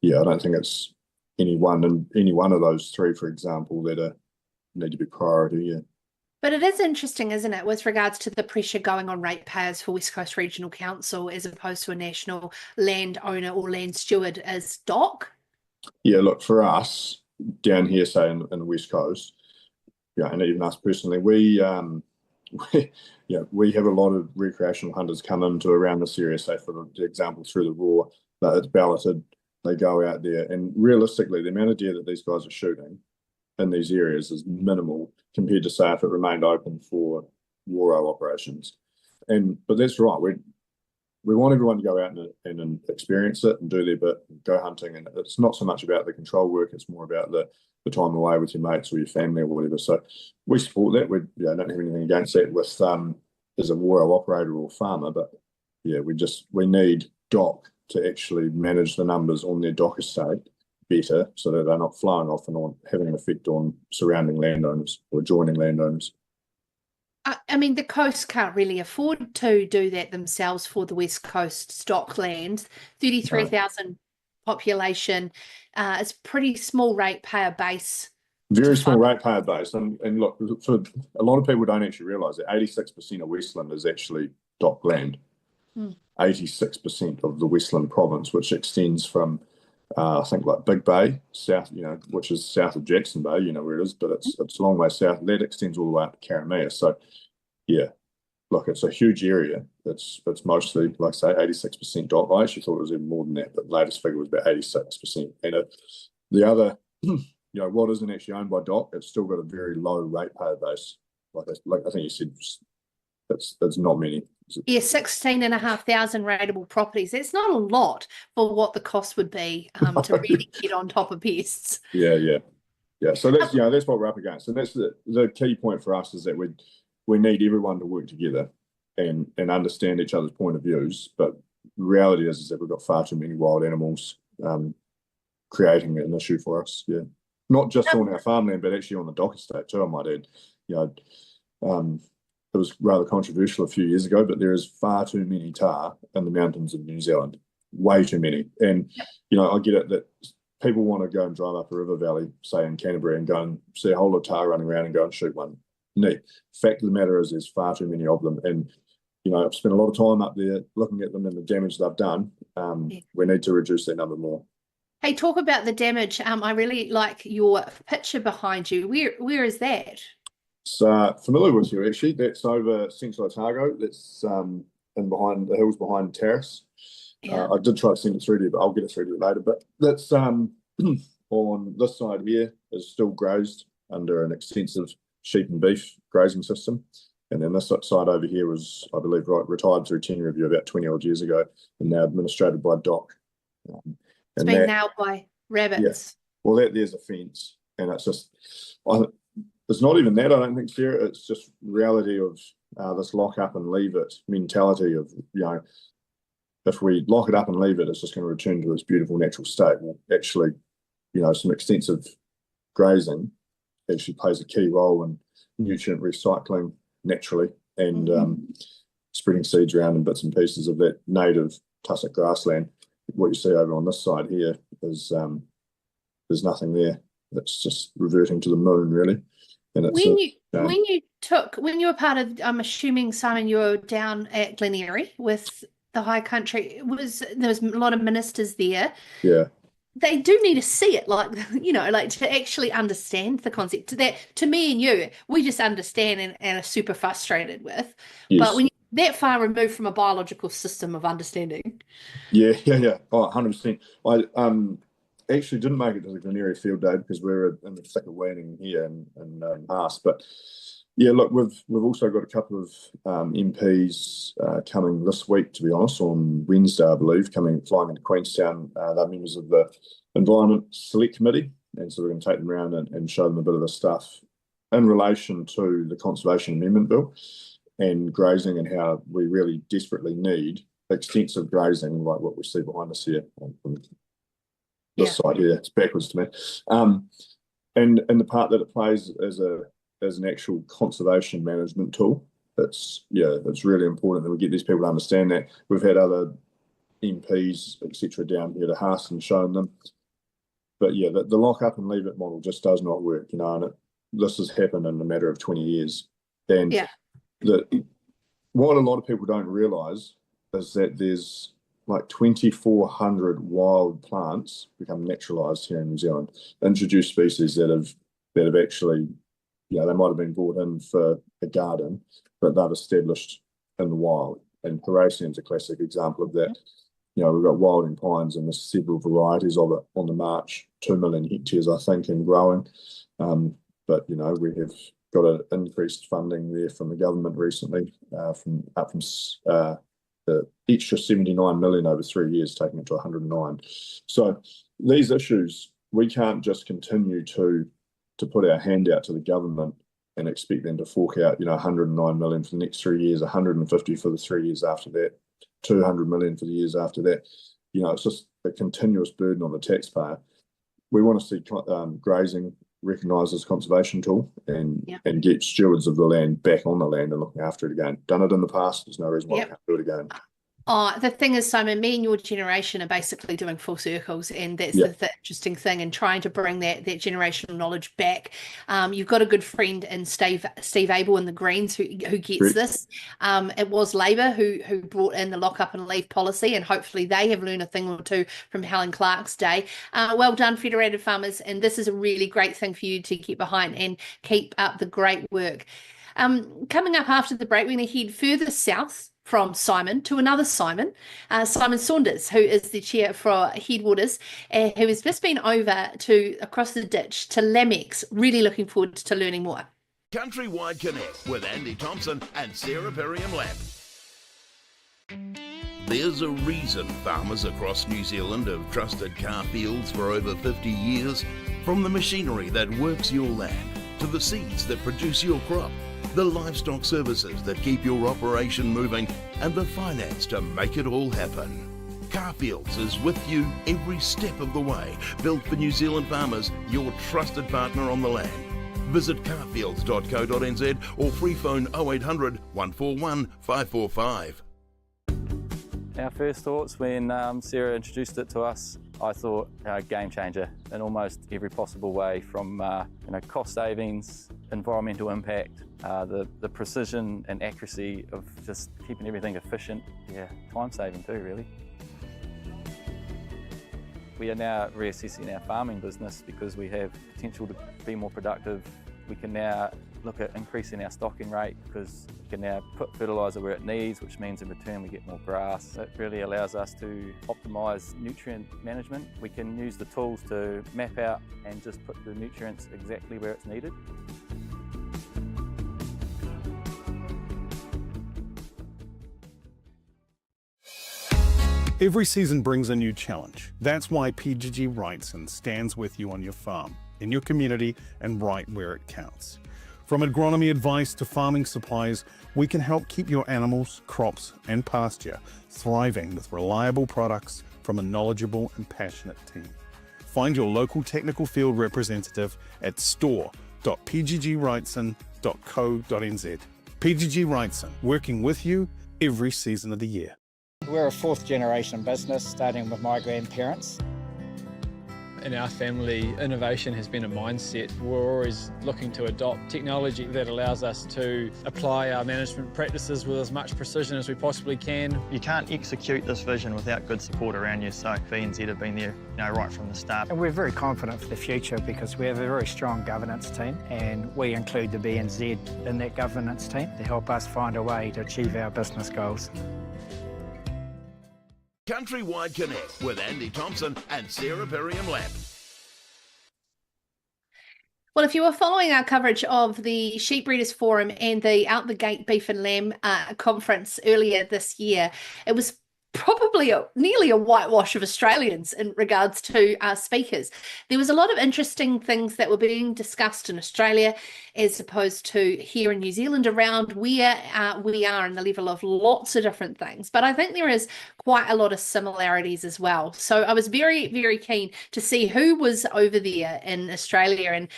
I don't think it's any one of those three, for example, that need to be priority. But it is interesting, isn't it, with regards to the pressure going on ratepayers for West Coast Regional Council as opposed to a national landowner or land steward as DOC? Look, for us down here, say in the West Coast, and even us personally, we have a lot of recreational hunters come into around this area. Say, for example, through the Raw, that it's balloted, they go out there, and realistically, the amount of deer that these guys are shooting in these areas is minimal compared to, say, if it remained open for Waro operations. But that's right. We want everyone to go out and experience it and do their bit and go hunting. And it's not so much about the control work, it's more about the time away with your mates or your family or whatever. So we support that. We don't have anything against that with as a Waro operator or farmer, but we need DOC to actually manage the numbers on their DOC estate better so that they're not flying off and having an effect on surrounding landowners or adjoining landowners. I mean, the coast can't really afford to do that themselves for the West Coast stock land. 33,000 population. It's pretty small ratepayer base. Very small ratepayer base. And look, for a lot of people don't actually realise that 86% of Westland is actually DOC land. 86% of the Westland province, which extends from I think like Big Bay, south, which is south of Jackson Bay, where it is, but it's a long way south. That extends all the way up to Karamea. So, look, it's a huge area. It's mostly, like I say, 86% DOC. I actually thought it was even more than that, but the latest figure was about 86%. And the other, what isn't actually owned by DOC, it's still got a very low ratepayer base. Like I think you said, it's not many. 16,500 rateable properties. That's not a lot for what the cost would be to really get on top of pests. Yeah. So that's what we're up against. And that's the key point for us, is that we need everyone to work together and understand each other's point of views. But the reality is that we've got far too many wild animals creating an issue for us. Not just on our farmland, but actually on the DOC estate too, I might add. It was rather controversial a few years ago, but there is far too many tahr in the mountains of New Zealand, way too many. And, I get it that people want to go and drive up a river valley, say in Canterbury, and go and see a whole lot of tahr running around and go and shoot one. Neat. Fact of the matter is, there's far too many of them, and I've spent a lot of time up there looking at them and the damage they've done. We need to reduce that number more. Hey, talk about the damage. I really like your picture behind you. Where is that? So familiar with you, actually. That's over Central Otago. That's in behind the hills behind Terrace. Yeah. I did try to send it through to you, but I'll get it through to you later. But that's on this side here is still grazed under an extensive sheep and beef grazing system. And then this side over here was, I believe, retired through tenure review about 20 odd years ago, and now administrated by DOC. It's been nailed by rabbits. Yeah. Well, there's a fence, and it's just, it's not even that, I don't think, Sarah. It's just reality of this lock up and leave it mentality of, if we lock it up and leave it, it's just going to return to its beautiful natural state. Well, actually, some extensive grazing actually plays a key role in nutrient recycling naturally, and spreading seeds around in bits and pieces of that native tussock grassland. What you see over on this side here is there's nothing there. It's just reverting to the moon, really. And it's when you were part of, I'm assuming, Simon, you were down at Glen Eyrie with the High Country. There was a lot of ministers there. Yeah. They do need to see it, like to actually understand the concept. That, to me and you, we just understand and are super frustrated with. Yes. But when you're that far removed from a biological system of understanding. Yeah. Oh, 100%. I actually didn't make it to the Glen Eyrie field day because we're in the thick of weaning here in Haas. But yeah, look, we've also got a couple of MPs coming this week, to be honest, on Wednesday, I believe, flying into Queenstown. They're members of the Environment Select Committee, and so we're going to take them around and show them a bit of the stuff in relation to the Conservation Amendment Bill and grazing, and how we really desperately need extensive grazing like what we see behind us here on this side here. It's backwards to me. And the part that it plays as an actual conservation management tool. It's really important that we get these people to understand that. We've had other MPs, etc., down here to Haas and shown them. But yeah, the lock up and leave it model just does not work, and this has happened in a matter of 20 years. And what a lot of people don't realise is that there's like 2,400 wild plants become naturalised here in New Zealand, introduced species that have actually, they might have been brought in for a garden, but they've established in the wild. And Parasian's a classic example of that. We've got wilding pines, and there's several varieties of it on the march, 2 million hectares, I think, and growing. But we have got an increased funding there from the government recently, from the extra 79 million over 3 years, taking it to 109. So these issues, we can't just continue to put our hand out to the government and expect them to fork out, 109 million for the next 3 years, 150 for the 3 years after that, 200 million for the years after that. It's just a continuous burden on the taxpayer. We want to see grazing recognised as a conservation tool and get stewards of the land back on the land and looking after it again. Done it in the past. There's no reason why we can't do it again. Oh, the thing is, Simon, me and your generation are basically doing full circles, and that's the interesting thing, and trying to bring that generational knowledge back. You've got a good friend in Steve Abel in the Greens who gets this. It was Labor who brought in the lock up and leave policy, and hopefully they have learned a thing or two from Helen Clark's day. Well done, Federated Farmers, and this is a really great thing for you to get behind, and keep up the great work. Coming up after the break, we're going to head further south from Simon to another Simon, Simon Saunders, who is the chair for Headwaters, who has just been over to across the ditch to LambEx. Really looking forward to learning more. CountryWide Connect with Andy Thompson and Sarah Perriam-Lamb. There's a reason farmers across New Zealand have trusted car fields for over 50 years. From the machinery that works your land, to the seeds that produce your crop, the livestock services that keep your operation moving, and the finance to make it all happen. Carfields is with you every step of the way, built for New Zealand farmers, your trusted partner on the land. Visit carfields.co.nz or free phone 0800 141 545. Our first thoughts when Sarah introduced it to us, I thought game changer in almost every possible way, from cost savings, environmental impact, the precision and accuracy of just keeping everything efficient, time saving too really. We are now reassessing our farming business because we have potential to be more productive. We can now look at increasing our stocking rate because we can now put fertiliser where it needs, which means in return we get more grass. It really allows us to optimise nutrient management. We can use the tools to map out and just put the nutrients exactly where it's needed. Every season brings a new challenge. That's why PGG Wrightson stands with you on your farm, in your community, and right where it counts. From agronomy advice to farming supplies, we can help keep your animals, crops, and pasture thriving with reliable products from a knowledgeable and passionate team. Find your local technical field representative at store.pggwrightson.co.nz. PGG Wrightson, working with you every season of the year. We're a fourth generation business, starting with my grandparents. In our family, innovation has been a mindset. We're always looking to adopt technology that allows us to apply our management practices with as much precision as we possibly can. You can't execute this vision without good support around you, so VNZ have been there right from the start. And we're very confident for the future because we have a very strong governance team, and we include the BNZ in that governance team to help us find a way to achieve our business goals. CountryWide Connect with Andy Thompson and Sarah Perriam-Lamb. Well, if you were following our coverage of the Sheep Breeders Forum and the Out the Gate Beef and Lamb conference earlier this year, it was probably nearly a whitewash of Australians in regards to our speakers. There was a lot of interesting things that were being discussed in Australia as opposed to here in New Zealand around where we are in the level of lots of different things. But I think there is quite a lot of similarities as well. So I was very, very keen to see who was over there in Australia. And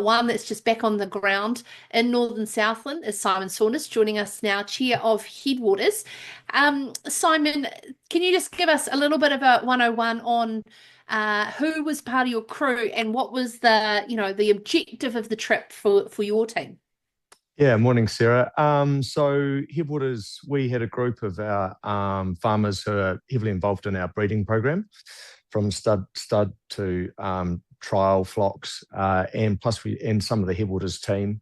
one that's just back on the ground in Northern Southland is Simon Saunders, joining us now, Chair of Headwaters. Simon, can you just give us a little bit of a 101 on who was part of your crew and what was the objective of the trip for your team? Yeah, morning, Sarah. So Headwaters, we had a group of our farmers who are heavily involved in our breeding program, from stud to trial flocks, and plus and some of the Headwaters team.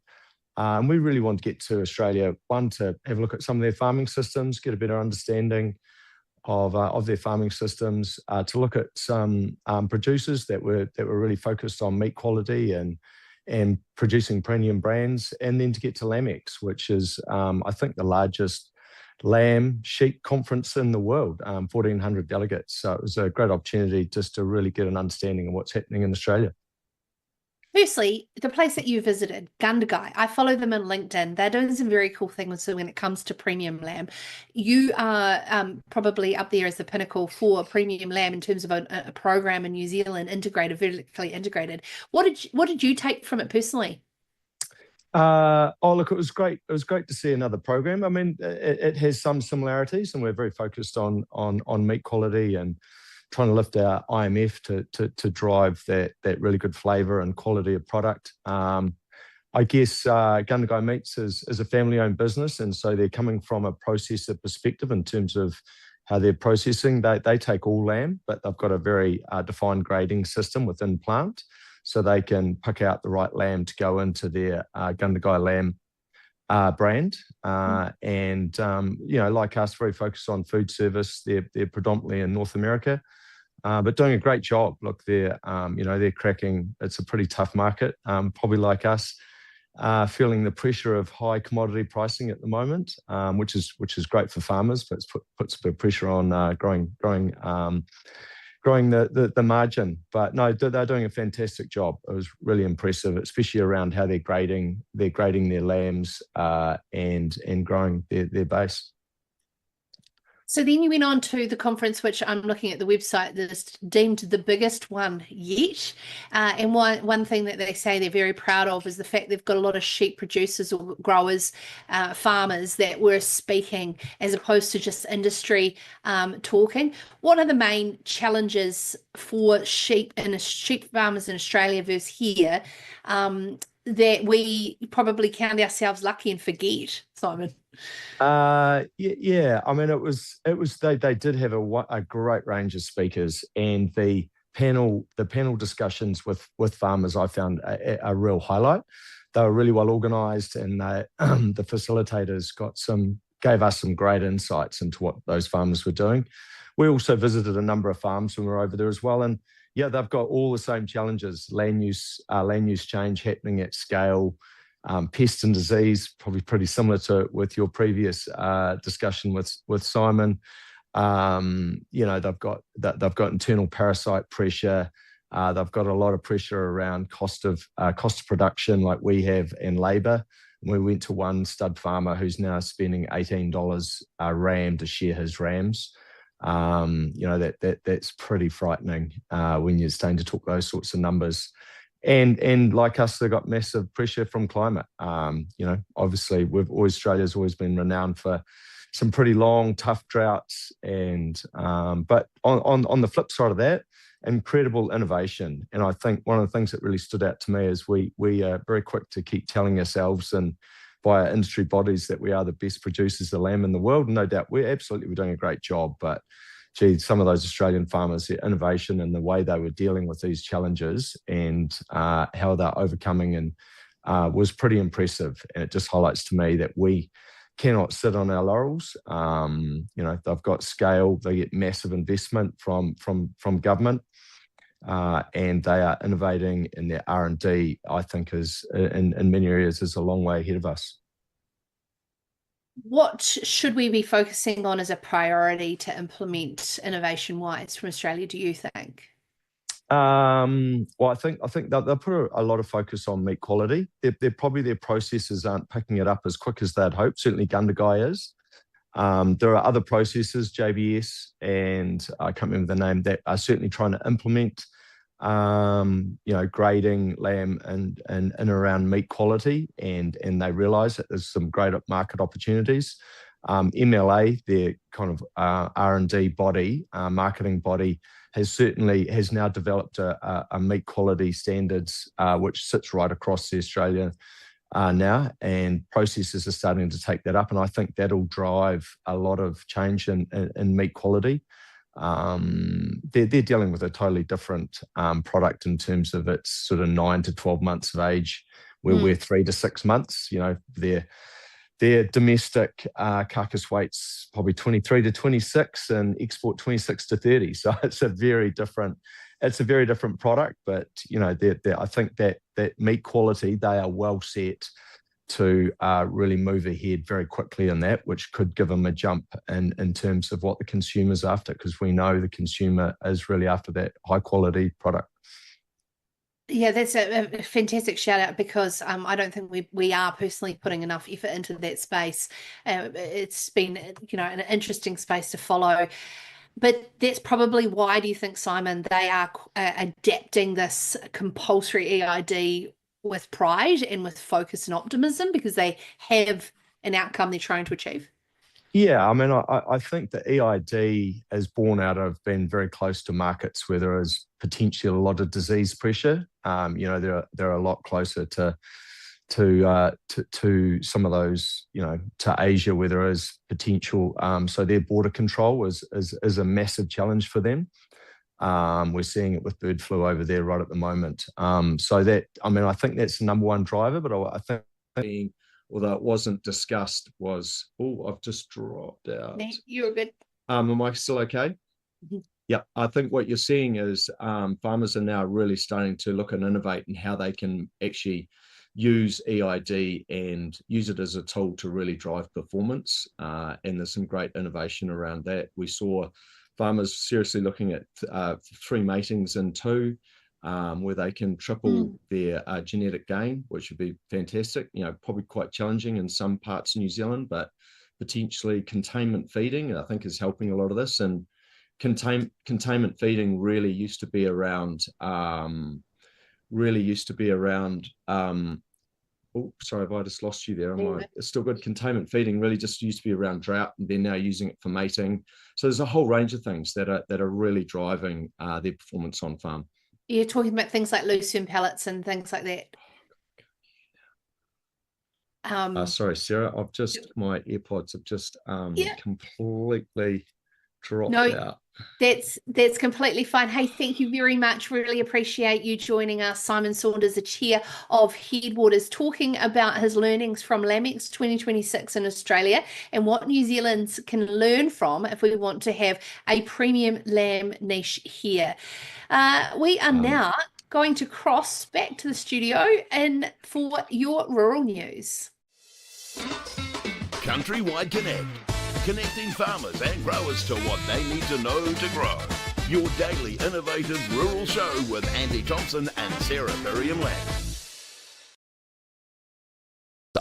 And we really want to get to Australia, one, to have a look at some of their farming systems, get a better understanding of their farming systems, to look at some producers that were really focused on meat quality and producing premium brands, and then to get to LambEx, which is I think the largest lamb sheep conference in the world, 1,400 delegates. So it was a great opportunity just to really get an understanding of what's happening in Australia. Firstly, the place that you visited, Gundagai, I follow them on LinkedIn. They're doing some very cool things when it comes to premium lamb. You are probably up there as the pinnacle for premium lamb in terms of a program in New Zealand, vertically integrated. What did you take from it personally? Look, it was great. It was great to see another program. I mean, it has some similarities, and we're very focused on meat quality and trying to lift our IMF to drive that really good flavour and quality of product. I guess Gundagai Meats is a family-owned business, and so they're coming from a processor perspective in terms of how they're processing. They take all lamb, but they've got a very defined grading system within plant, so they can pick out the right lamb to go into their Gundagai lamb brand. And like us, very focused on food service. They're predominantly in North America, but doing a great job. Look, they're cracking. It's a pretty tough market, probably like us, feeling the pressure of high commodity pricing at the moment, which is great for farmers, but it puts a bit of pressure on growing the margin. But no, they're doing a fantastic job. It was really impressive, especially around how they're grading their lambs and growing their base. So then you went on to the conference, which I'm looking at the website, that's deemed the biggest one yet. And one thing that they say they're very proud of is the fact they've got a lot of sheep producers or growers, farmers that were speaking as opposed to just industry talking. What are the main challenges for sheep farmers in Australia versus here that we probably count ourselves lucky and forget, Simon? Yeah. I mean, they did have a great range of speakers, and the panel discussions with farmers I found a real highlight. They were really well organised, and the facilitators gave us some great insights into what those farmers were doing. We also visited a number of farms when we were over there as well, and yeah, they've got all the same challenges: land use change happening at scale. Pest and disease, probably pretty similar to with your previous discussion with Simon. They've got internal parasite pressure. They've got a lot of pressure around cost of production, like we have, and labour. We went to one stud farmer who's now spending $18 a ram to shear his rams. That's pretty frightening when you're starting to talk those sorts of numbers. And like us, they've got massive pressure from climate. Obviously, Australia's always been renowned for some pretty long, tough droughts. But on the flip side of that, incredible innovation. And I think one of the things that really stood out to me is we are very quick to keep telling ourselves and by our industry bodies that we are the best producers of lamb in the world. And no doubt we're doing a great job. But gee, some of those Australian farmers, their innovation and the way they were dealing with these challenges and how they're overcoming and was pretty impressive. And it just highlights to me that we cannot sit on our laurels. They've got scale, they get massive investment from government, and they are innovating, in their R&D, I think, is in many areas is a long way ahead of us. What should we be focusing on as a priority to implement innovation-wise from Australia, do you think? Well, I think they'll put a lot of focus on meat quality. Their processes aren't picking it up as quick as they'd hope. Certainly Gundagai is. There are other processes, JBS, and I can't remember the name, that are certainly trying to implement grading lamb and around meat quality, and they realise that there's some great market opportunities. MLA, their kind of R&D body, marketing body, has now developed a meat quality standards which sits right across Australia now, and processors are starting to take that up, and I think that'll drive a lot of change in meat quality. They're dealing with a totally different product in terms of its sort of 9 to 12 months of age, where we're 3 to 6 months. Their domestic carcass weight's probably 23 to 26 and export 26 to 30. So it's a very different product. But I think that meat quality, they are well set to really move ahead very quickly in that, which could give them a jump in terms of what the consumer's after, because we know the consumer is really after that high quality product. Yeah, that's a fantastic shout out, because I don't think we are personally putting enough effort into that space. It's been an interesting space to follow. But that's probably why, do you think, Simon, they are adapting this compulsory EID with pride and with focus and optimism, because they have an outcome they're trying to achieve? Yeah, I mean, I think the EID is born out of being very close to markets where there is potentially a lot of disease pressure. They're a lot closer to some of those, to Asia, where there is potential. So their border control is a massive challenge for them. We're seeing it with bird flu over there right at the moment. I think that's the number one driver. But I think, although it wasn't discussed, was, I've just dropped out. You're good. Am I still okay? Mm-hmm. Yeah, I think what you're seeing is farmers are now really starting to look and innovate in how they can actually use EID and use it as a tool to really drive performance. And there's some great innovation around that. We saw farmers seriously looking at 3 matings in 2, where they can triple their genetic gain, which would be fantastic. Probably quite challenging in some parts of New Zealand, but potentially containment feeding, I think, is helping a lot of this. And containment feeding really used to be around oh, sorry, have I just lost you there? It's still good. Containment feeding really just used to be around drought, and they're now using it for mating. So there's a whole range of things that are really driving their performance on farm. You're talking about things like lucerne pellets and things like that. Sorry, Sarah, my AirPods have just completely dropped out. That's completely fine. Hey, thank you very much. Really appreciate you joining us. Simon Saunders, the Chair of Headwaters, talking about his learnings from LambEx 2026 in Australia and what New Zealanders can learn from if we want to have a premium lamb niche here. We are now going to cross back to the studio and for your rural news. CountryWide Connect. Connecting farmers and growers to what they need to know to grow. Your daily innovative rural show with Andy Thompson and Sarah Birmingham.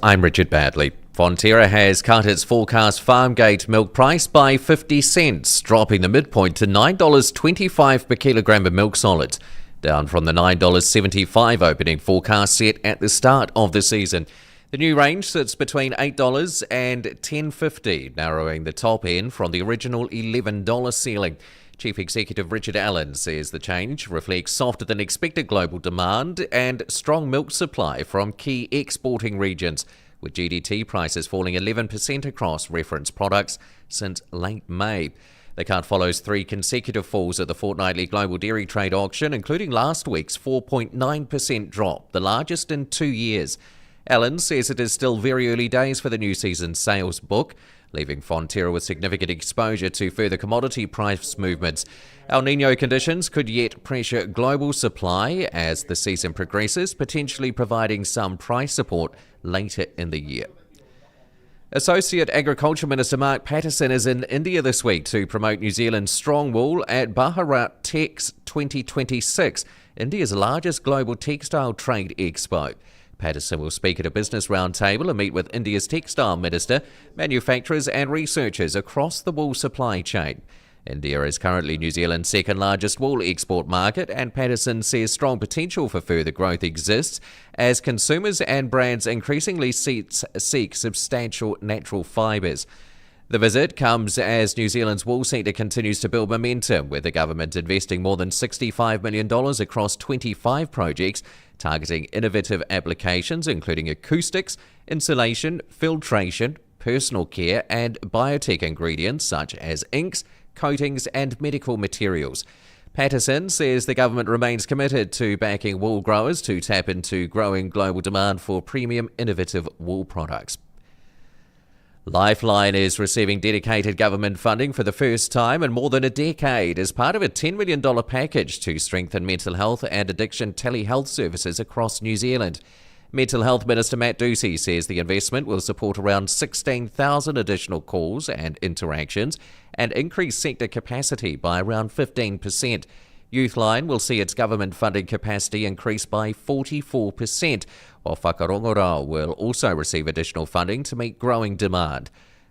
I'm Richard Badley. Fonterra has cut its forecast farm gate milk price by 50 cents, dropping the midpoint to $9.25 per kilogram of milk solids, down from the $9.75 opening forecast set at the start of the season. The new range sits between $8 and $10.50, narrowing the top end from the original $11 ceiling. Chief Executive Richard Allen says the change reflects softer than expected global demand and strong milk supply from key exporting regions, with GDT prices falling 11% across reference products since late May. The cut follows 3 consecutive falls at the fortnightly global dairy trade auction, including last week's 4.9% drop, the largest in 2 years. Allen says it is still very early days for the new season's sales book, leaving Fonterra with significant exposure to further commodity price movements. El Niño conditions could yet pressure global supply as the season progresses, potentially providing some price support later in the year. Associate Agriculture Minister Mark Patterson is in India this week to promote New Zealand's strong wool at Bharat Tex 2026, India's largest global textile trade expo. Patterson will speak at a business roundtable and meet with India's textile minister, manufacturers and researchers across the wool supply chain. India is currently New Zealand's second largest wool export market, and Patterson says strong potential for further growth exists as consumers and brands increasingly seek substantial natural fibres. The visit comes as New Zealand's wool sector continues to build momentum, with the government investing more than $65 million across 25 projects targeting innovative applications including acoustics, insulation, filtration, personal care and biotech ingredients such as inks, coatings and medical materials. Patterson says the government remains committed to backing wool growers to tap into growing global demand for premium innovative wool products. Lifeline is receiving dedicated government funding for the first time in more than a decade as part of a $10 million package to strengthen mental health and addiction telehealth services across New Zealand. Mental Health Minister Matt Ducey says the investment will support around 16,000 additional calls and interactions and increase sector capacity by around 15%. Youthline will see its government funding capacity increase by 44%, while Whakarongora will also receive additional funding to meet growing demand.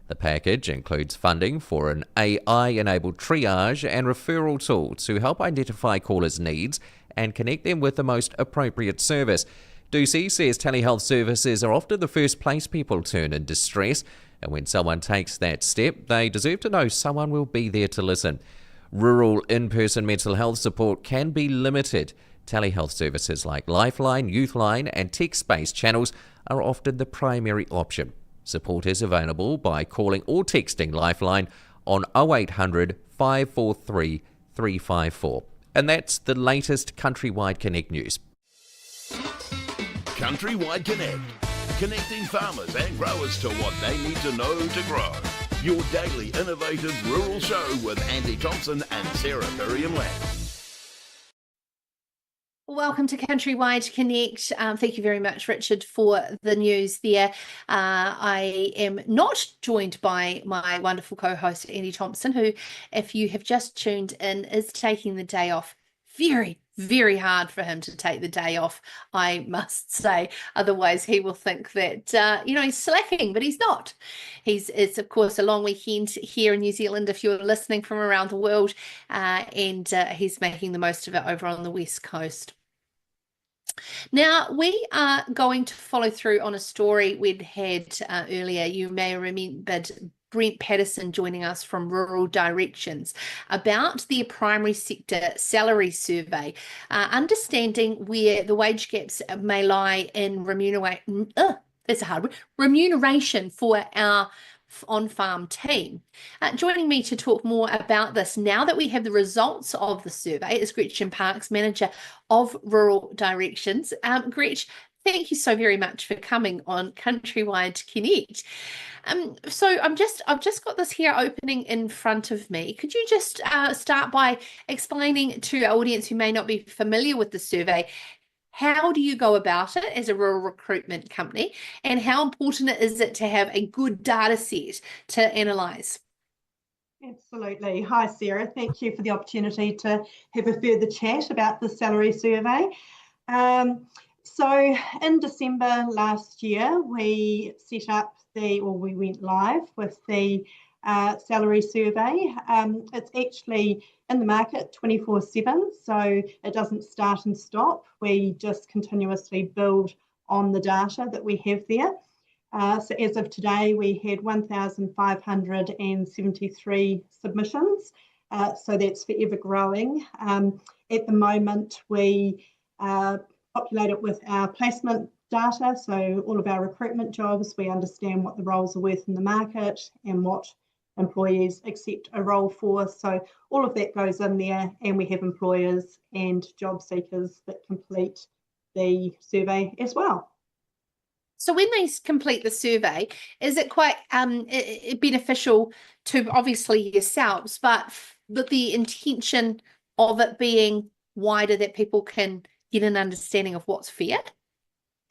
The package includes funding for an AI-enabled triage and referral tool to help identify callers' needs and connect them with the most appropriate service. Ducey says telehealth services are often the first place people turn in distress, and when someone takes that step, they deserve to know someone will be there to listen. Rural in-person mental health support can be limited. Telehealth services like Lifeline, Youthline and text-based channels are often the primary option. Support is available by calling or texting Lifeline on 0800 543 354. And that's the latest CountryWide Connect news. CountryWide Connect. Connecting farmers and growers to what they need to know to grow. Your daily innovative rural show with Andy Thompson and Sarah Birmingham. Welcome to CountryWide Connect. Thank you very much, Richard, for the news there. I am not joined by my wonderful co-host, Andy Thompson, who, if you have just tuned in, is taking the day off very, very hard for him to take the day off, I must say. Otherwise, he will think that, he's slacking, but he's not. It's, of course, a long weekend here in New Zealand if you're listening from around the world, and he's making the most of it over on the West Coast. Now, we are going to follow through on a story we'd had earlier. You may have remembered Brent Patterson joining us from Rural Directions about the primary sector salary survey, understanding where the wage gaps may lie in remuneration. That's a hard word. Remuneration for our on-farm team. Joining me to talk more about this now that we have the results of the survey is Gretchen Parkes, Manager of Rural Directions. Gretchen, thank you so very much for coming on CountryWide Connect. So I've just got this here opening in front of me. Could you just start by explaining to our audience who may not be familiar with the survey, how do you go about it as a rural recruitment company, and how important is it to have a good data set to analyse? Absolutely. Hi, Sarah. Thank you for the opportunity to have a further chat about the salary survey. So in December last year, we we went live with the salary survey. It's actually in the market 24/7, so it doesn't start and stop. We just continuously build on the data that we have there. So as of today, we had 1,573 submissions. So that's forever growing. At the moment, we populate it with our placement data. So all of our recruitment jobs, we understand what the roles are worth in the market and what employees accept a role for. So all of that goes in there, and we have employers and job seekers that complete the survey as well. So when they complete the survey, is it quite beneficial to obviously yourselves, but the intention of it being wider, that people can get an understanding of what's fair?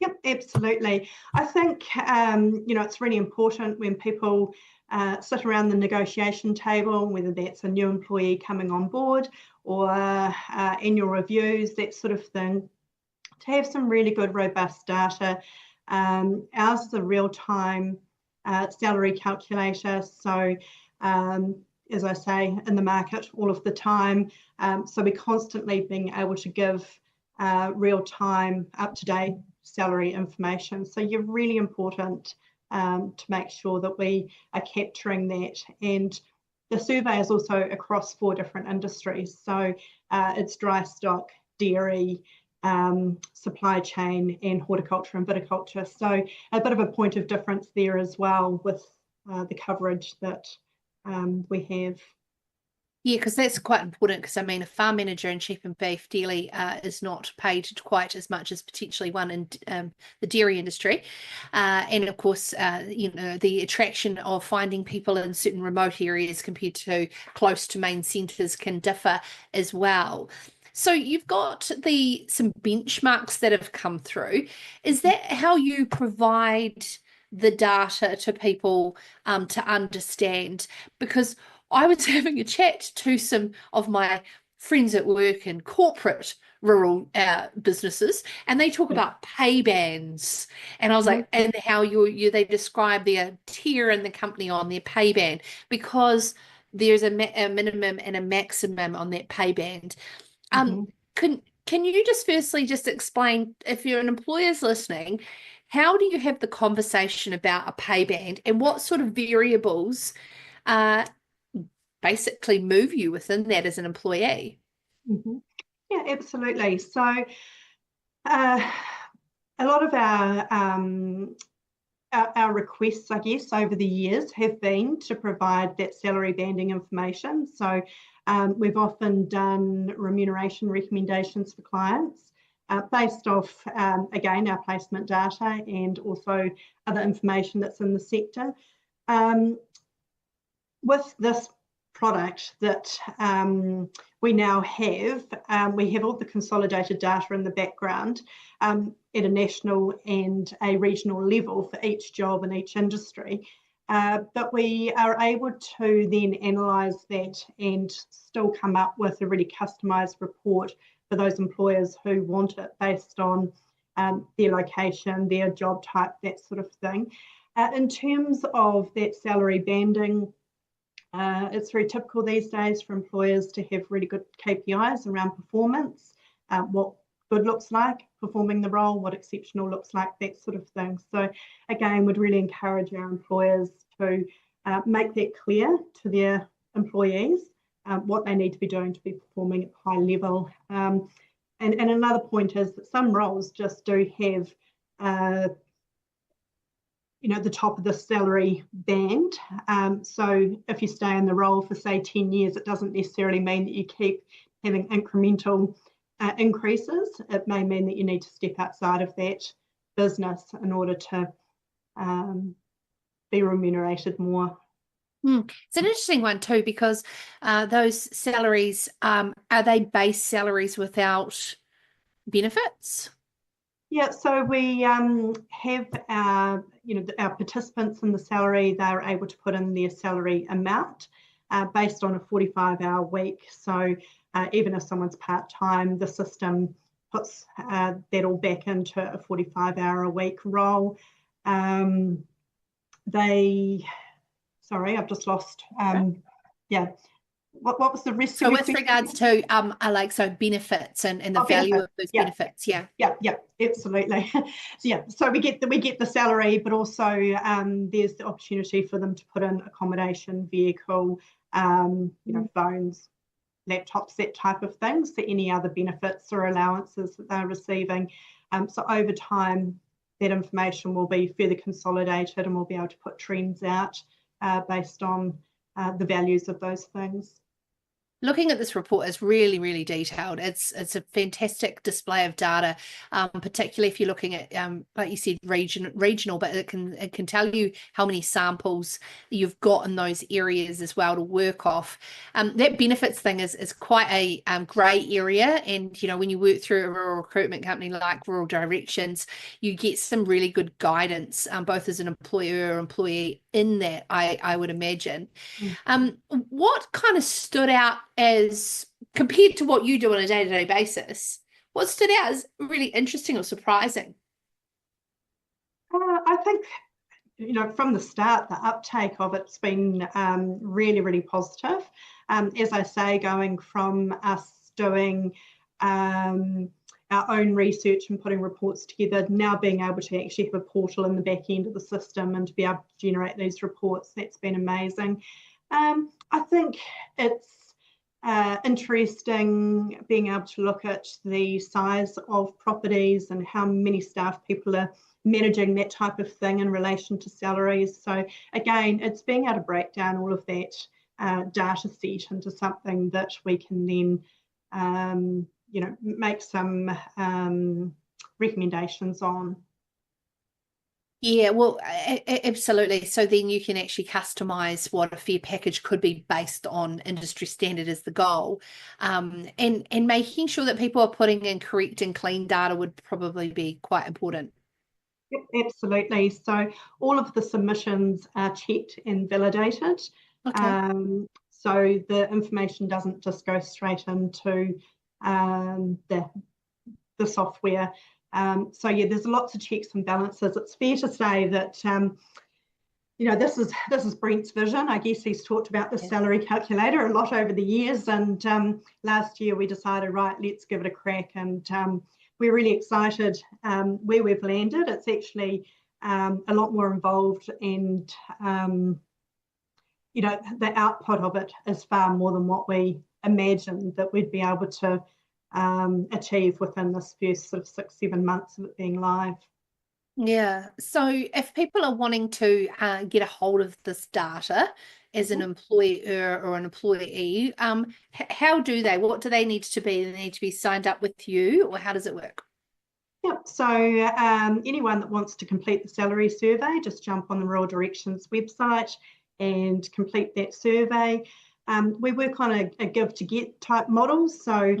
Yep, absolutely. I think, it's really important when people sit around the negotiation table, whether that's a new employee coming on board or annual reviews, that sort of thing, to have some really good, robust data. Ours is a real-time salary calculator, so as I say, in the market all of the time. So we're constantly being able to give real-time, up-to-date salary information. So you're really important to make sure that we are capturing that. And the survey is also across 4 different industries. So it's dry stock, dairy, supply chain, and horticulture and viticulture. So a bit of a point of difference there as well with the coverage that we have. Yeah, because that's quite important, because I mean, a farm manager in sheep and beef daily is not paid quite as much as potentially one in the dairy industry. And of course, the attraction of finding people in certain remote areas compared to close to main centres can differ as well. So you've got some benchmarks that have come through. Is that how you provide the data to people to understand? Because I was having a chat to some of my friends at work in corporate rural businesses, and they talk about pay bands, and I was like, and how they describe their tier in the company on their pay band, because there's a minimum and a maximum on that pay band. Can you just firstly just explain, if you're an employer's listening, how do you have the conversation about a pay band, and what sort of variables basically move you within that as an employee? Yeah, absolutely. So a lot of our requests, I guess, over the years have been to provide that salary banding information. So we've often done remuneration recommendations for clients based off, again, our placement data and also other information that's in the sector. With this product that we now have, we have all the consolidated data in the background at a national and a regional level for each job and each industry. But we are able to then analyse that and still come up with a really customised report for those employers who want it based on their location, their job type, that sort of thing. In terms of that salary banding, it's very typical these days for employers to have really good KPIs around performance, what good looks like, performing the role, what exceptional looks like, that sort of thing. So again, would really encourage our employers to make that clear to their employees, what they need to be doing to be performing at high level. And another point is that some roles just do have the top of the salary band. So if you stay in the role for, say, 10 years, it doesn't necessarily mean that you keep having incremental increases. It may mean that you need to step outside of that business in order to be remunerated more. It's an interesting one too, because those salaries, are they base salaries without benefits? Yeah, so we have our participants in the salary. They're able to put in their salary amount based on a 45-hour week. So even if someone's part-time, the system puts that all back into a 45-hour a week role. Sorry, I've just lost. Yeah. What was the rest so of your with question? regards to benefits and the value of those benefits? Yeah, absolutely. So we get the salary, but also there's the opportunity for them to put in accommodation, vehicle, phones, laptops, that type of thing. So any other benefits or allowances that they're receiving. So over time, that information will be further consolidated, and we'll be able to put trends out based on the values of those things. Looking at this report is really, really detailed. It's a fantastic display of data, particularly if you're looking at, like you said, regional, but it can tell you how many samples you've got in those areas as well to work off. That benefits thing is quite a grey area, and when you work through a rural recruitment company like Rural Directions, you get some really good guidance, both as an employer or employee in that, I would imagine. What kind of stood out as, compared to what you do on a day-to-day basis, what stood out as really interesting or surprising? I think, from the start, the uptake of it's been really, really positive. As I say, going from us doing our own research and putting reports together, now being able to actually have a portal in the back end of the system and to be able to generate these reports, that's been amazing. I think it's interesting being able to look at the size of properties and how many staff people are managing that type of thing in relation to salaries. So again, it's being able to break down all of that data set into something that we can then make some recommendations on. Yeah, well, absolutely. So then you can actually customize what a fair package could be based on industry standard as the goal. And making sure that people are putting in correct and clean data would probably be quite important. Yep, absolutely. So all of the submissions are checked and validated. Okay. So the information doesn't just go straight into the software. So yeah, there's lots of checks and balances. It's fair to say that this is Brent's vision. I guess he's talked about the salary calculator a lot over the years, and last year we decided, right, let's give it a crack, and we're really excited where we've landed. It's actually a lot more involved, and the output of it is far more than what we imagined that we'd be able to achieve within this first sort of 6-7 months of it being live. Yeah. So if people are wanting to get a hold of this data as an employer or an employee, how do they? What do they need to be? Do they need to be signed up with you, or how does it work? Yep. So anyone that wants to complete the salary survey, just jump on the Rural Directions website and complete that survey. We work on a give to get type model. So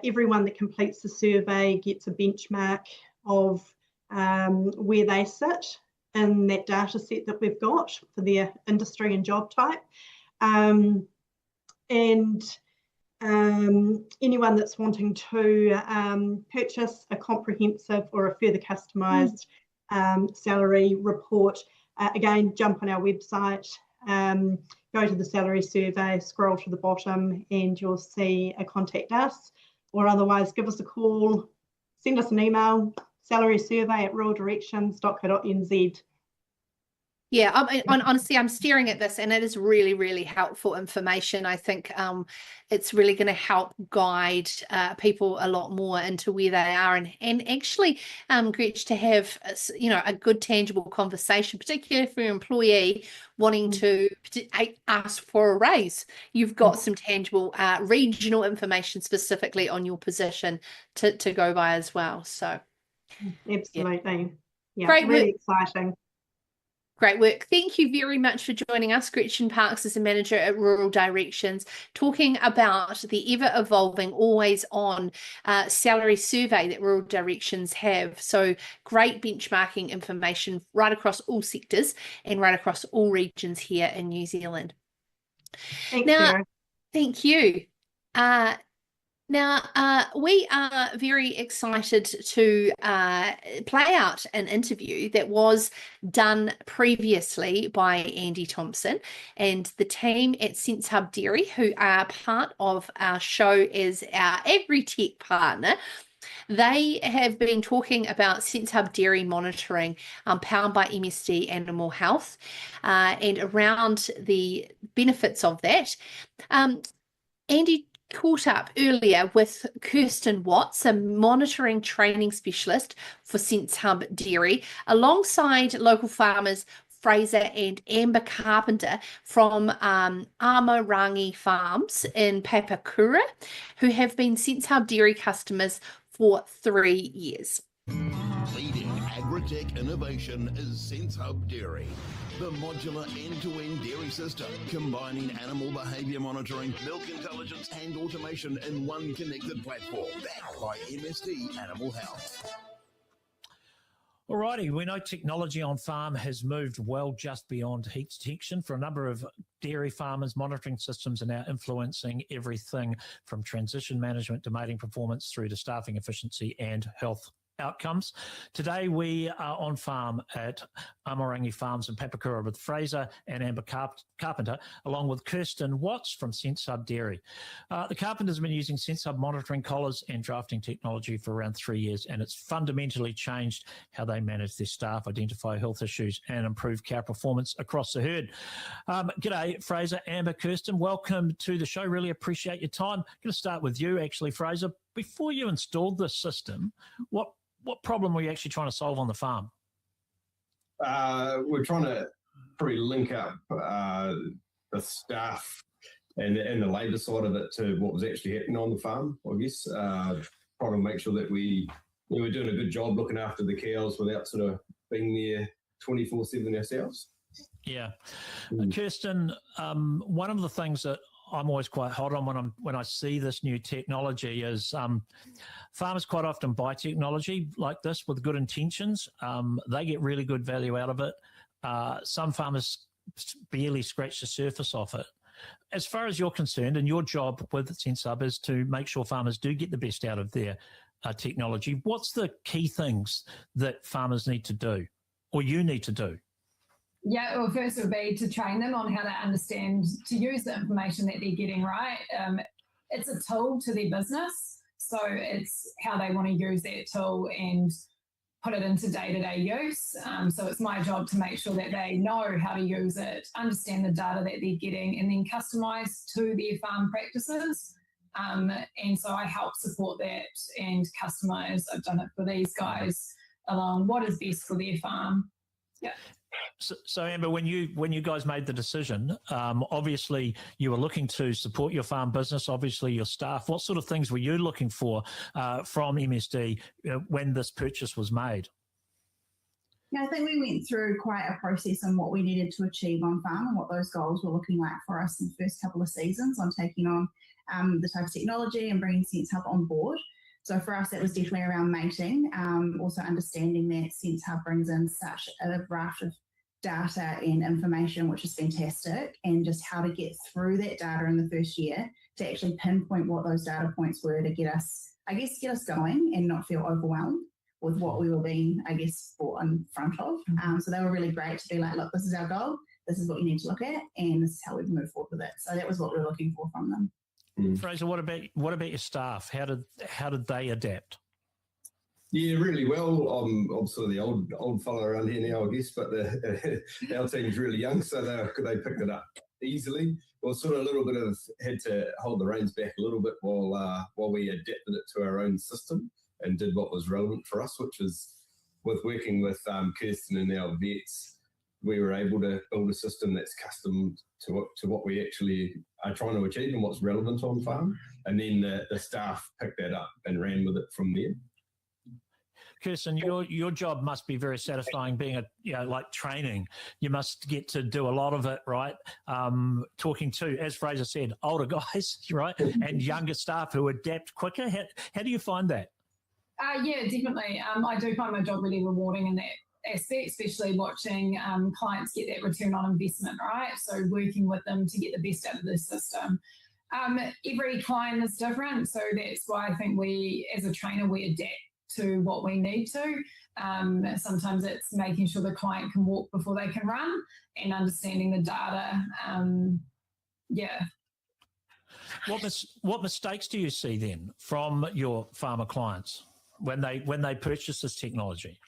everyone that completes the survey gets a benchmark of where they sit in that data set that we've got for their industry and job type. And anyone that's wanting to purchase a comprehensive or a further customised salary report, again, jump on our website, go to the salary survey, scroll to the bottom, and you'll see a contact us, or otherwise give us a call, send us an email, salarysurvey@ruraldirections.co.nz. Yeah, honestly, I'm staring at this and it is really, really helpful information. I think it's really going to help guide people a lot more into where they are and actually, Gretch, to have, a good tangible conversation, particularly for your employee wanting to ask for a raise. You've got some tangible regional information specifically on your position to go by as well. So, absolutely. Yeah, great, really exciting. Great work. Thank you very much for joining us. Gretchen Parkes is a manager at Rural Directions, talking about the ever-evolving, always-on salary survey that Rural Directions have. So great benchmarking information right across all sectors and right across all regions here in New Zealand. Thanks, now, Sarah. Thank you. Now, we are very excited to play out an interview that was done previously by Andy Thompson and the team at Sense Hub Dairy, who are part of our show as our agri-tech partner. They have been talking about Sense Hub Dairy monitoring powered by MSD Animal Health and around the benefits of that. Andy caught up earlier with Kirsten Watts, a monitoring training specialist for Sense Hub Dairy, alongside local farmers Fraser and Amber Carpenter from Amarangi Farms in Papakura, who have been Sense Hub Dairy customers for 3 years. Leading agri-tech innovation is Sense Hub Dairy, the modular end-to-end dairy system combining animal behaviour monitoring, milk intelligence and automation in one connected platform, backed by MSD Animal Health. Alrighty, we know technology on farm has moved well just beyond heat detection. For a number of dairy farmers, monitoring systems are now influencing everything from transition management to mating performance through to staffing efficiency and health outcomes. Today we are on farm at Amarangi Farms in Papakura with Fraser and Amber Carpenter, along with Kirsten Watts from Sense Hub Dairy. The Carpenters have been using Sense Hub monitoring collars and drafting technology for around 3 years, and it's fundamentally changed how they manage their staff, identify health issues and improve cow performance across the herd. G'day, Fraser, Amber, Kirsten. Welcome to the show. Really appreciate your time. I'm going to start with you, actually, Fraser. Before you installed this system, what problem were you actually trying to solve on the farm? We're trying to probably link up the staff and the labour side of it to what was actually happening on the farm, I guess. Trying to make sure that we were doing a good job looking after the cows without sort of being there 24/7 ourselves. Yeah. Kirsten, one of the things that I'm always quite hot on when I see this new technology is farmers quite often buy technology like this with good intentions. They get really good value out of it. Some farmers barely scratch the surface off it. As far as you're concerned, and your job with Sense Hub is to make sure farmers do get the best out of their technology, what's the key things that farmers need to do or you need to do? Yeah, well, first it would be to train them on how to understand, to use the information that they're getting, right? It's a tool to their business, so it's how they want to use that tool and put it into day-to-day use. So it's my job to make sure that they know how to use it, understand the data that they're getting, and then customise to their farm practices. And so I help support that and customise. I've done it for these guys along what is best for their farm. Yeah. So Amber, when you guys made the decision, obviously you were looking to support your farm business, obviously your staff. What sort of things were you looking for from MSD when this purchase was made? Yeah, I think we went through quite a process on what we needed to achieve on farm and what those goals were looking like for us in the first couple of seasons on taking on the type of technology and bringing Sense Hub on board. So for us, it was definitely around mating, also understanding that Sense Hub brings in such a raft of data and information, which is fantastic, and just how to get through that data in the first year to actually pinpoint what those data points were to get us going and not feel overwhelmed with what we were being, brought in front of. So they were really great to be like, look, this is our goal, this is what you need to look at, and this is how we move forward with it. So that was what we were looking for from them. Fraser, what about your staff? How did they adapt? Yeah, really well. I'm sort of the old fellow around here now, I guess, but our team's really young, so they picked it up easily. Well, sort of a little bit of had to hold the reins back a little bit while we adapted it to our own system and did what was relevant for us, which was with working with Kirsten and our vets, we were able to build a system that's custom to what we actually are trying to achieve and what's relevant on farm. And then the staff picked that up and ran with it from there. Kirsten, your job must be very satisfying being like training. You must get to do a lot of it, right? Talking to, as Fraser said, older guys, right? And younger staff who adapt quicker. How do you find that? Yeah, definitely. I do find my job really rewarding in that aspect, especially watching clients get that return on investment, right? So working with them to get the best out of the system. Every client is different, so that's why I think we, as a trainer, we adapt to what we need to. Sometimes it's making sure the client can walk before they can run and understanding the data. What mistakes do you see then from your farmer clients when they purchase this technology?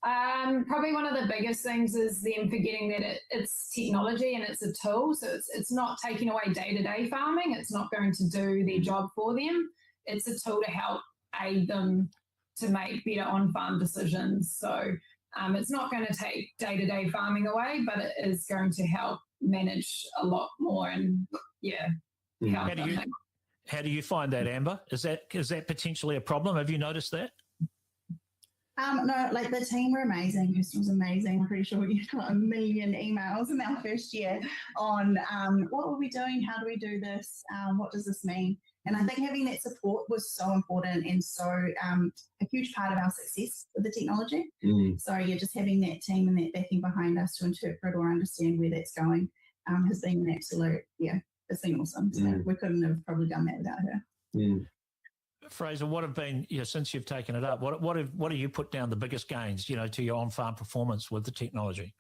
Probably one of the biggest things is them forgetting that it's technology and it's a tool. So it's not taking away day-to-day farming. It's not going to do their job for them. It's a tool to help aid them to make better on-farm decisions. So it's not going to take day-to-day farming away, but it is going to help manage a lot more and help them. How do you find that, Amber? Is that potentially a problem? Have you noticed that? No, like the team were amazing. Kirsten was amazing. I'm pretty sure we got a million emails in our first year on what were we doing? How do we do this? What does this mean? And I think having that support was so important and so a huge part of our success with the technology. So just having that team and that backing behind us to interpret or understand where that's going has been an absolute, it's been awesome. So we couldn't have probably done that without her. Fraser, what have been, since you've taken it up, what have you put down the biggest gains, to your on-farm performance with the technology?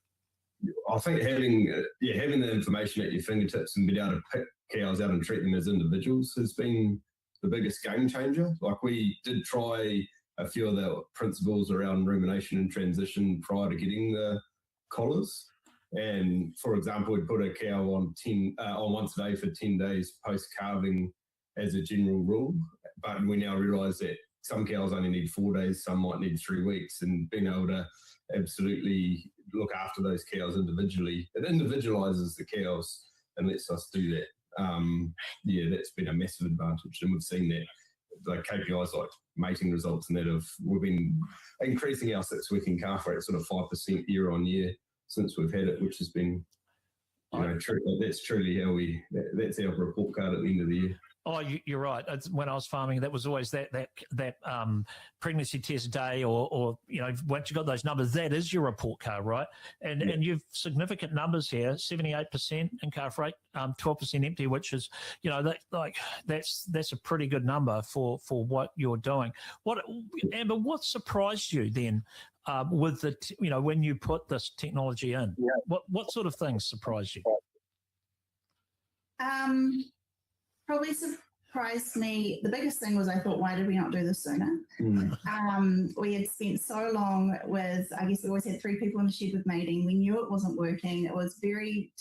I think having the information at your fingertips and being able to pick cows out and treat them as individuals has been the biggest game changer. Like we did try a few of the principles around rumination and transition prior to getting the collars. And for example, we'd put a cow on once a day for 10 days post-calving as a general rule. But we now realise that some cows only need 4 days, some might need 3 weeks, and being able to absolutely look after those cows individually, it individualises the cows and lets us do that. That's been a massive advantage, and we've seen that like KPIs like mating results and that we've been increasing our 6-week calf rate sort of 5% year on year since we've had it, which has been that's truly that's our report card at the end of the year. Oh, you're right. When I was farming, that was always that pregnancy test day, or once you got those numbers, that is your report card, right? And you've significant numbers here: 78% in calf rate, 12% empty, which is that's a pretty good number for what you're doing. Amber, what surprised you then with when you put this technology in? What sort of things surprised you? Probably surprised me. The biggest thing was I thought, why did we not do this sooner? We had spent so long with, I guess we always had 3 people in the shed with mating. We knew it wasn't working. It was very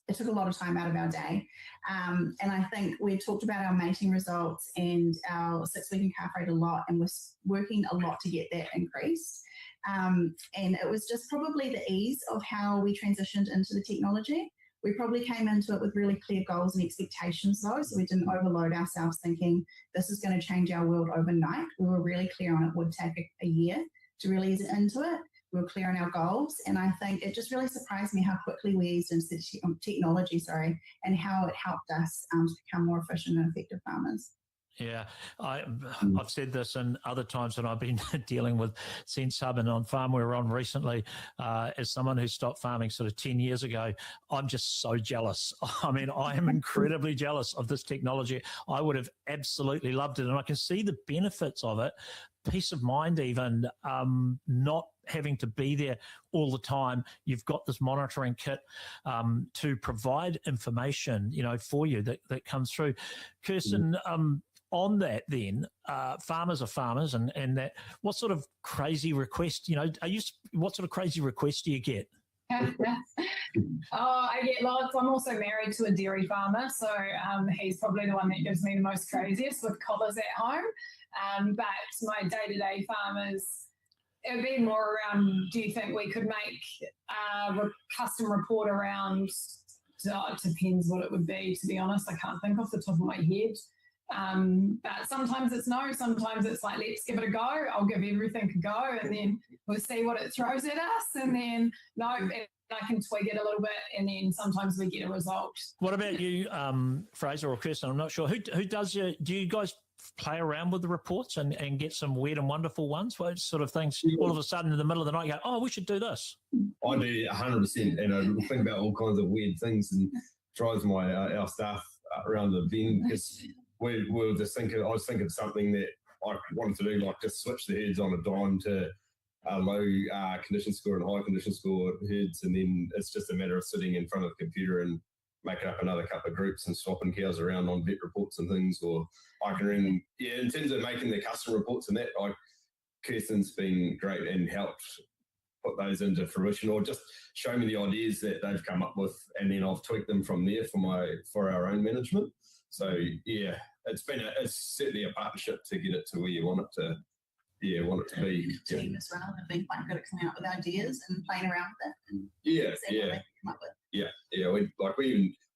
it took a lot of time out of our day. And I think we talked about our mating results and our 6-week calf rate a lot, and we're working a lot to get that increased. And it was just probably the ease of how we transitioned into the technology. We probably came into it with really clear goals and expectations though, so we didn't overload ourselves thinking this is going to change our world overnight. We were really clear on it would take a year to really ease into it. We were clear on our goals, and I think it just really surprised me how quickly we eased into the technology, and how it helped us to become more efficient and effective farmers. Yeah, I've said this in other times when I've been dealing with Sense Hub and on farm we were on recently. As someone who stopped farming sort of 10 years ago, I'm just so jealous. I mean, I am incredibly jealous of this technology. I would have absolutely loved it, and I can see the benefits of it. Peace of mind, even not having to be there all the time. You've got this monitoring kit to provide information, for you that comes through. Kirsten, on that then, farmers are farmers, and that, what sort of crazy request, what sort of crazy requests do you get? I get lots. I'm also married to a dairy farmer, so he's probably the one that gives me the most craziest with collars at home. But my day-to-day farmers, it would be more around, do you think we could make a custom report around, it depends what it would be, to be honest. I can't think off the top of my head. But sometimes it's no, sometimes it's like, let's give it a go. I'll give everything a go, and then we'll see what it throws at us. And then, no, I can twig it a little bit, and then sometimes we get a result. What about you, Fraser or Kirsten? I'm not sure. Who does do you guys play around with the reports and get some weird and wonderful ones? What sort of things all of a sudden in the middle of the night you go, oh, we should do this? I do 100%, and I think about all kinds of weird things, and drives our staff around the bend, because we were just thinking, I was thinking something that I wanted to do, like just switch the herds on a dime to low condition score and high condition score herds, and then it's just a matter of sitting in front of the computer and making up another couple of groups and swapping cows around on vet reports and things. Or I can ring, in terms of making the custom reports and that, Kirsten's been great and helped put those into fruition, or just show me the ideas that they've come up with, and then I've tweaked them from there for our own management. So yeah, it's certainly a partnership to get it to where you want it to. Yeah, want it to be. Team as well have been quite good at coming up with ideas and playing around with it. And yeah. Come up with. Yeah.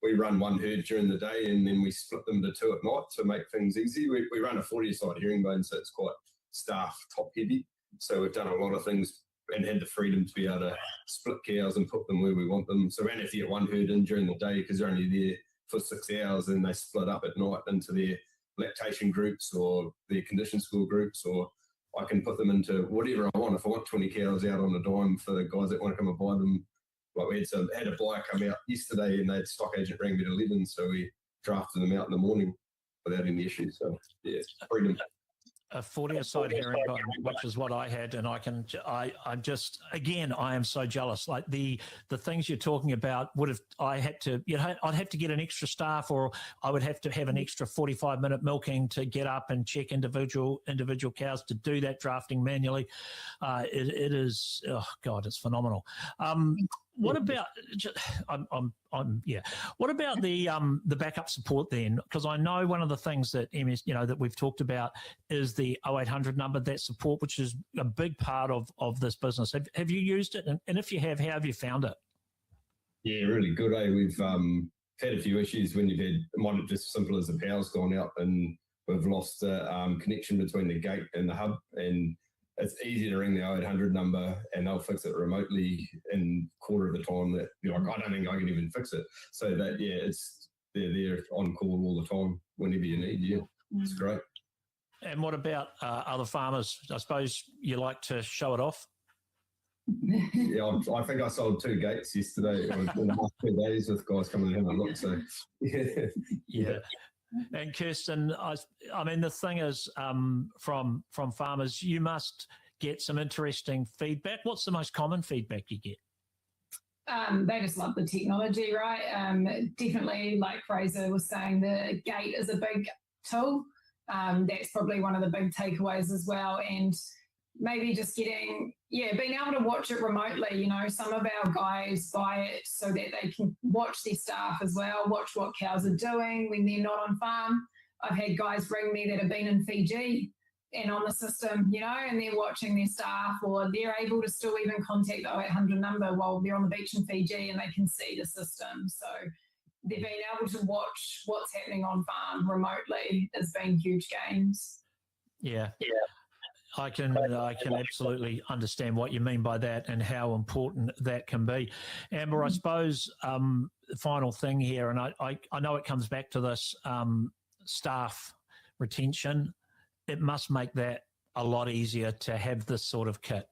We run one herd during the day, and then we split them to two at night to make things easy. We run a 40-side herringbone, so it's quite staff top heavy. So we've done a lot of things and had the freedom to be able to split cows and put them where we want them. So we only have to get one herd in during the day because they're only there for 6 hours, and they split up at night into their lactation groups or their condition school groups, or I can put them into whatever I want. If I want 20 cows out on a dime for the guys that want to come and buy them, like we had a buyer come out yesterday, and they stock agent rang me at 11, so we drafted them out in the morning without any issues. So yeah, freedom. A 40-side herringbone, which is what I had, and I'm just, again, I am so jealous. Like the things you're talking about I'd have to get an extra staff, or I would have to have an extra 45-minute milking to get up and check individual cows to do that drafting manually. It is, oh God, it's phenomenal. What about What about the backup support then? Because I know one of the things that that we've talked about is the 0800 number, that support, which is a big part of this business. Have you used it? And if you have, how have you found it? Yeah, really good. We've had a few issues when it might have just simple as the power's gone out and we've lost the connection between the gate and the hub, and it's easy to ring the 0800 number and they'll fix it remotely in quarter of the time that I don't think I can even fix it. So that, they're there on call all the time whenever you need. Yeah, it's great. And what about other farmers? I suppose you like to show it off? Yeah, I think I sold 2 gates yesterday in the last 2 days with guys coming in and look. So yeah. And Kirsten, I mean, the thing is, from farmers, you must get some interesting feedback. What's the most common feedback you get? They just love the technology, right? Definitely, like Fraser was saying, the gate is a big tool. That's probably one of the big takeaways as well. And maybe just being able to watch it remotely. Some of our guys buy it so that they can watch their staff as well, watch what cows are doing when they're not on farm. I've had guys ring me that have been in Fiji and on the system, and they're watching their staff, or they're able to still even contact the 0800 number while they're on the beach in Fiji and they can see the system. So they've been able to watch what's happening on farm remotely has been huge gains. Yeah. I can absolutely understand what you mean by that and how important that can be. Amber, I suppose the final thing here, and I know it comes back to this staff retention, it must make that a lot easier to have this sort of kit.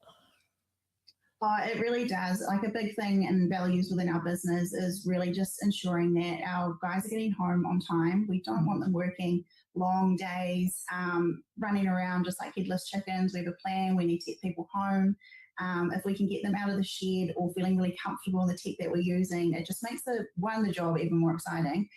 It really does. Like, a big thing and values within our business is really just ensuring that our guys are getting home on time. We don't want them working long days, running around just like headless chickens. We have a plan. We need to get people home. If we can get them out of the shed or feeling really comfortable in the tech that we're using, it just makes the job even more exciting,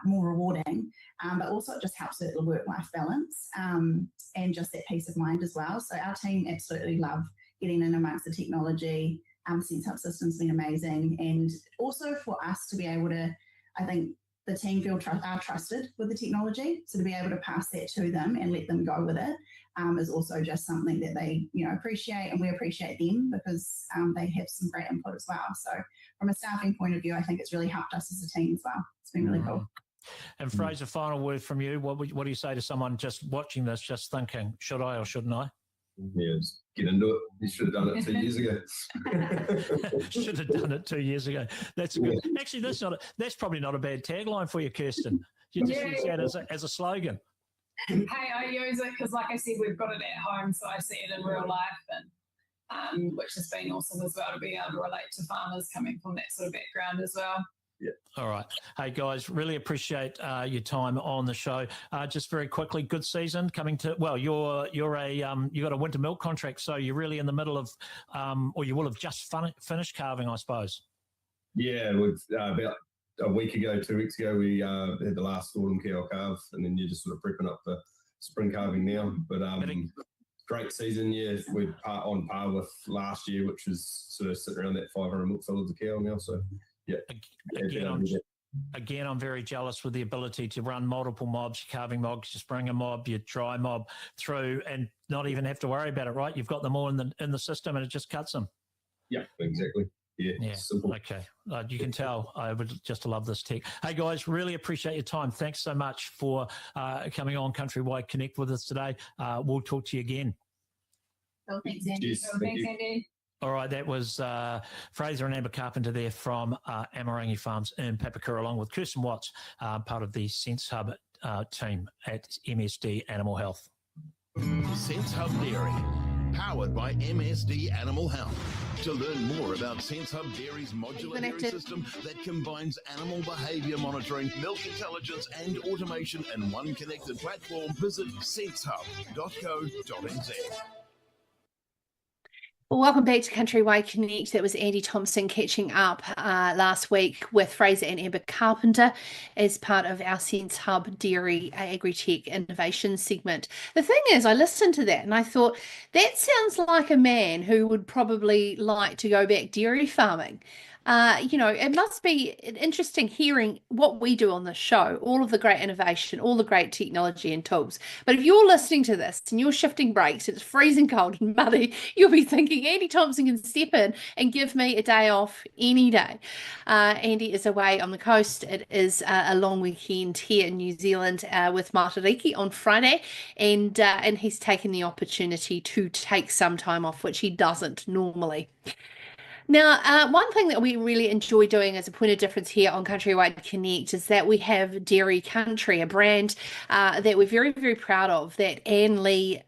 more rewarding, but also it just helps with the work-life balance and just that peace of mind as well. So our team absolutely love getting in amongst the technology. Sense Hub system's been amazing, and also for us to be able to, I think the team are trusted with the technology, so to be able to pass that to them and let them go with it is also just something that they appreciate, and we appreciate them because they have some great input as well. So from a staffing point of view, I think it's really helped us as a team as well. It's been really cool. And Fraser, final word from you. What do you say to someone just watching this, just thinking, should I or shouldn't I? Yeah, just get into it. You should have done it 2 years ago. Should have done it 2 years ago. That's good. Actually, that's probably not a bad tagline for you, Kirsten. You just use that as a slogan. Hey, I use it because, like I said, we've got it at home, so I see it in real life, and which has been awesome as well to be able to relate to farmers coming from that sort of background as well. Yeah. All right. Hey, guys, really appreciate your time on the show. Just very quickly, good season coming to, well, you got a winter milk contract, so you're really in the middle of, or you will have just finished calving, I suppose. Yeah, we've about a week ago, 2 weeks ago, we had the last autumn cow calve, and then you're just sort of prepping up for spring calving now. But great season, yeah. We're on par with last year, which was sort of sitting around that 500 milk solids a cow now. So, yeah. Again, I'm very jealous with the ability to run multiple mobs, your calving mob, just bring a mob, your dry mob through and not even have to worry about it, right? You've got them all in the system and it just cuts them. Yeah, exactly. Yeah, simple. Okay. You can tell I would just love this tech. Hey, guys, really appreciate your time. Thanks so much for coming on CountryWide Connect with us today. We'll talk to you again. Oh, thanks, Andy. Thanks, Andy. All right, that was Fraser and Amber Carpenter there from Amarangi Farms in Papakura, along with Kirsten Watts, part of the Sense Hub team at MSD Animal Health. Sense Hub Dairy, powered by MSD Animal Health. To learn more about Sense Hub Dairy's modular dairy system that combines animal behaviour monitoring, milk intelligence and automation in one connected platform, visit sensehub.co.nz. Welcome back to CountryWide Connect. That was Andy Thompson catching up last week with Fraser and Amber Carpenter as part of our Sense Hub Dairy Agri-Tech Innovation segment. The thing is, I listened to that and I thought, that sounds like a man who would probably like to go back dairy farming. It must be interesting hearing what we do on the show, all of the great innovation, all the great technology and tools. But if you're listening to this and you're shifting brakes and it's freezing cold and muddy, you'll be thinking Andy Thompson can step in and give me a day off any day. Andy is away on the coast. It is a long weekend here in New Zealand with Matariki on Friday, and he's taken the opportunity to take some time off, which he doesn't normally. Now, one thing that we really enjoy doing as a point of difference here on CountryWide Connect is that we have Dairy Country, a brand that we're very, very proud of, that Anne Lee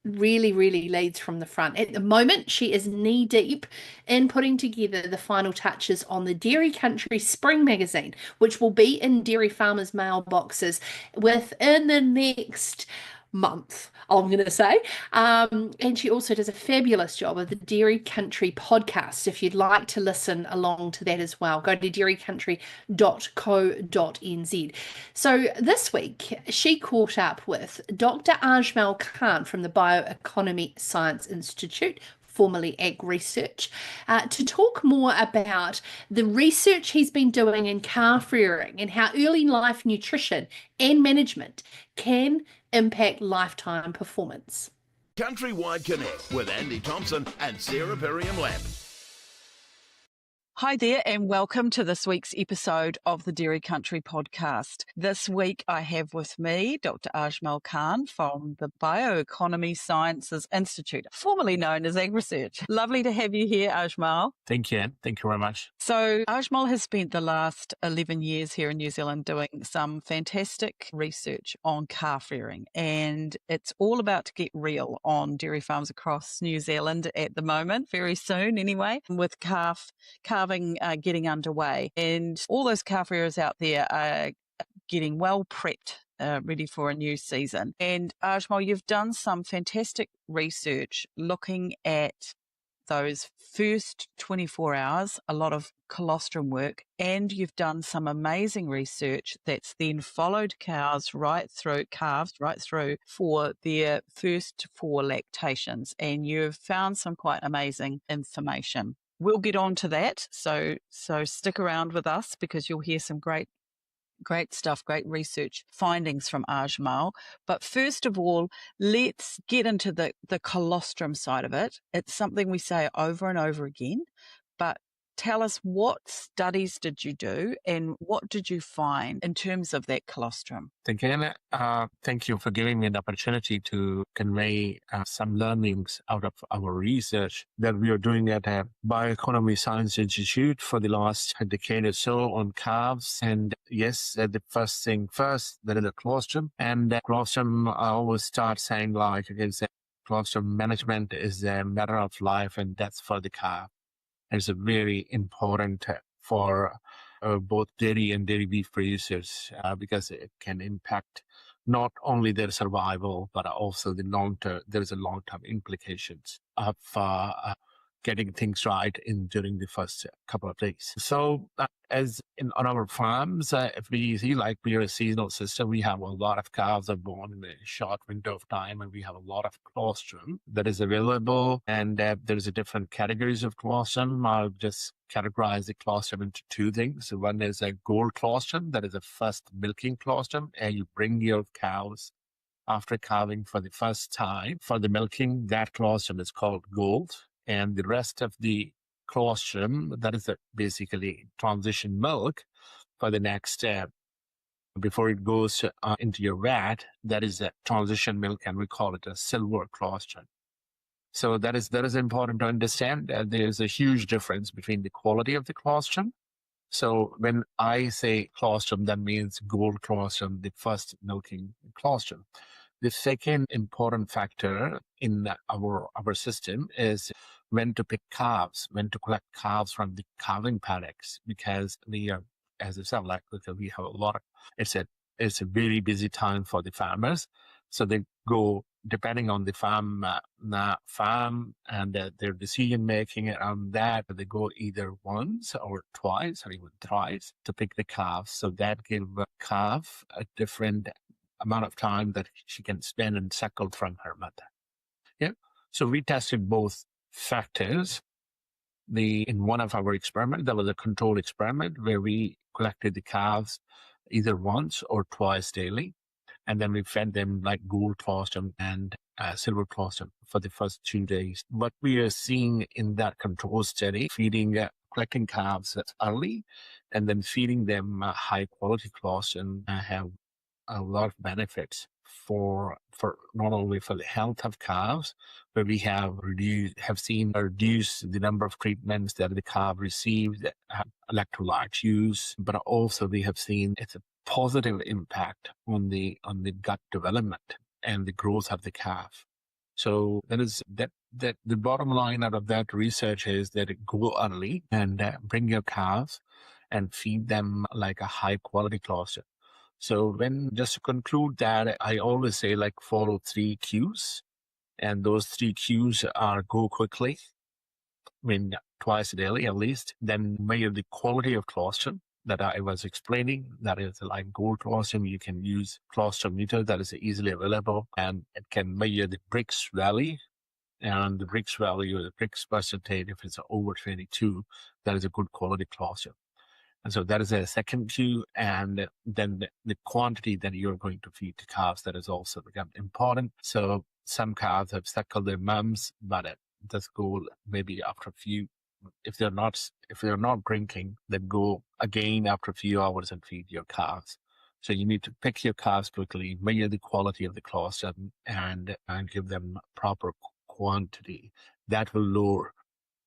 really, really leads from the front. At the moment, she is knee-deep in putting together the final touches on the Dairy Country Spring magazine, which will be in dairy farmers' mailboxes within the next month, I'm going to say. And she also does a fabulous job of the Dairy Country podcast. If you'd like to listen along to that as well, go to dairycountry.co.nz. So this week, she caught up with Dr. Ajmal Khan from the Bioeconomy Science Institute, formerly Ag Research, to talk more about the research he's been doing in calf rearing and how early life nutrition and management can impact lifetime performance. CountryWide Connect with Andy Thompson and Sarah Perriam Lamb. Hi there, and welcome to this week's episode of the Dairy Country podcast. This week I have with me Dr. Ajmal Khan from the Bioeconomy Sciences Institute, formerly known as AgResearch. Lovely to have you here, Ajmal. Thank you, Anne. Thank you very much. So Ajmal has spent the last 11 years here in New Zealand doing some fantastic research on calf rearing, and it's all about to get real on dairy farms across New Zealand at the moment, very soon anyway, with calving getting underway. And all those calf rearers out there are getting well prepped, ready for a new season. And Ajmal, you've done some fantastic research looking at those first 24 hours, a lot of colostrum work, and you've done some amazing research that's then followed calves right through for their first 4 lactations, and you've found some quite amazing information. We'll get on to that, so stick around with us because you'll hear some great stuff, great research findings from Ajmal. But first of all, let's get into the colostrum side of it. It's something we say over and over again, but tell us, what studies did you do and what did you find in terms of that colostrum? Thank you, Anna. Thank you for giving me the opportunity to convey some learnings out of our research that we are doing at a Bioeconomy Science Institute for the last decade or so on calves. And yes, the first thing first, there is a colostrum. And colostrum, I always start saying colostrum management is a matter of life and death for the calf. It's very important for both dairy and dairy beef producers because it can impact not only their survival, but also the long-term. There's a long-term implications of getting things right during the first couple of days. So as on our farms, if we see we are a seasonal system, we have a lot of calves are born in a short window of time, and we have a lot of colostrum that is available. And there's a different categories of colostrum. I'll just categorize the colostrum into 2 things. So one is a gold colostrum, that is a first milking colostrum, and you bring your cows after calving for the first time for the milking. That colostrum is called gold. And the rest of the colostrum, that is basically transition milk for the next step before it goes into your vat, that is a transition milk, and we call it a silver colostrum. So that is important to understand that there's a huge difference between the quality of the colostrum. So when I say colostrum, that means gold colostrum, the first milking colostrum. The second important factor in our system is when to pick calves, when to collect calves from the calving paddocks, because we are, as I said, we have a lot of, it's a very busy time for the farmers. So they go, depending on the farm and their decision making around that, they go either once or twice or even thrice to pick the calves. So that gives a calf a different amount of time that she can spend and suckle from her mother. Yeah. So we tested both factors. In one of our experiments, there was a control experiment where we collected the calves either once or twice daily. And then we fed them like gold colostrum and silver colostrum for the first 2 days. What we are seeing in that control study, collecting calves early and then feeding them high quality colostrum have a lot of benefits for not only for the health of calves, but we have seen reduce the number of treatments that the calf received, electrolyte use, but also we have seen it's a positive impact on the gut development and the growth of the calf. So that the bottom line out of that research is that go early and bring your calves and feed them like a high quality colostrum. So just to conclude that, I always say follow 3 cues, and those 3 cues are go quickly, twice daily at least, then measure the quality of colostrum that I was explaining. That is like gold colostrum. You can use colostrum meter that is easily available, and it can measure the Brix value. And the Brix value, the Brix percentage, if it's over 22, that is a good quality colostrum. And so that is a second cue. And then the quantity that you're going to feed to calves, that is also become important. So some calves have suckled their mums, but it does go maybe after a few if they're not drinking, then go again after a few hours and feed your calves. So you need to pick your calves quickly, measure the quality of the colostrum, and give them proper quantity. That will lower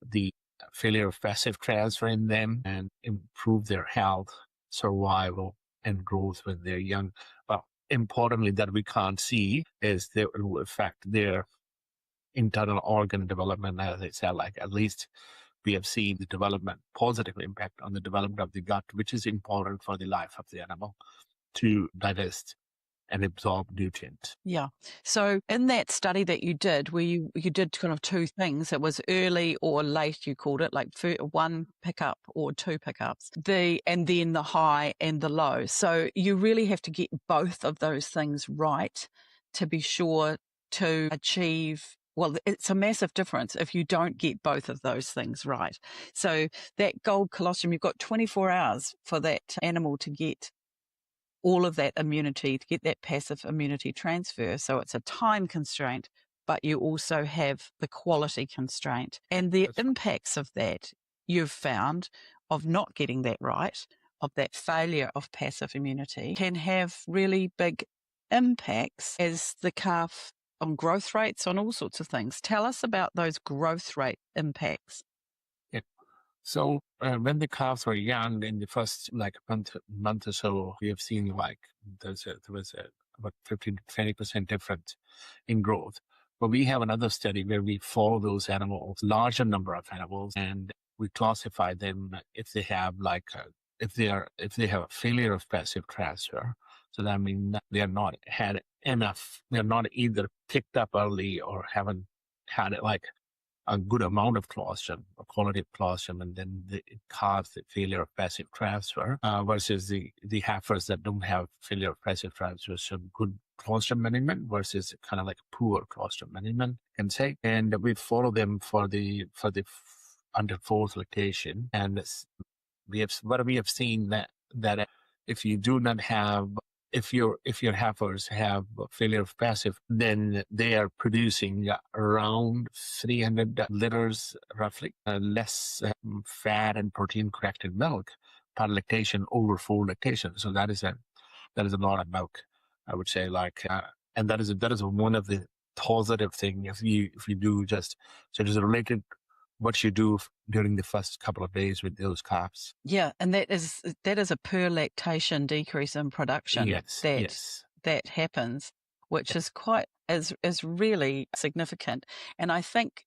the failure of passive transfer in them and improve their health, survival, and growth when they're young. Well, importantly, that we can't see is that it will affect their internal organ development. As I said, like at least we have seen the development, positive impact on the development of the gut, which is important for the life of the animal to digest and absorb nutrients. Yeah. So in that study that you did, where you did kind of two things, it was early or late, you called it, like one pickup or two pickups, and then the high and the low. So you really have to get both of those things right to be sure to achieve. Well, it's a massive difference if you don't get both of those things right. So that gold colostrum, you've got 24 hours for that animal to get all of that immunity, to get that passive immunity transfer. So it's a time constraint, but you also have the quality constraint. And the impacts of that you've found of not getting that right, of that failure of passive immunity, can have really big impacts as the calf on growth rates, on all sorts of things. Tell us about those growth rate impacts. Yeah. So when the calves were young, in the first month or so, we have seen there was about 15 to 20% difference in growth. But we have another study where we follow those animals, larger number of animals, and we classify them if they have if they have a failure of passive transfer. So that means they are not had enough. They're not either picked up early or haven't had a good amount of colostrum, or quality of colostrum, and then it causes the failure of passive transfer versus the heifers that don't have failure of passive transfer, so good colostrum management versus kind of like poor colostrum management, I can say. And we follow them for the under fourth lactation, and we have seen that if you do not have, if your heifers have failure of passive, then they are producing around 300 liters, roughly, less fat and protein corrected milk per lactation over full lactation. So that is a lot of milk, I would say. And that is one of the positive thing if you do just, so it is related what you do during the first couple of days with those calves. Yeah, and that is a per lactation decrease in production. That happens, which is really significant. And I think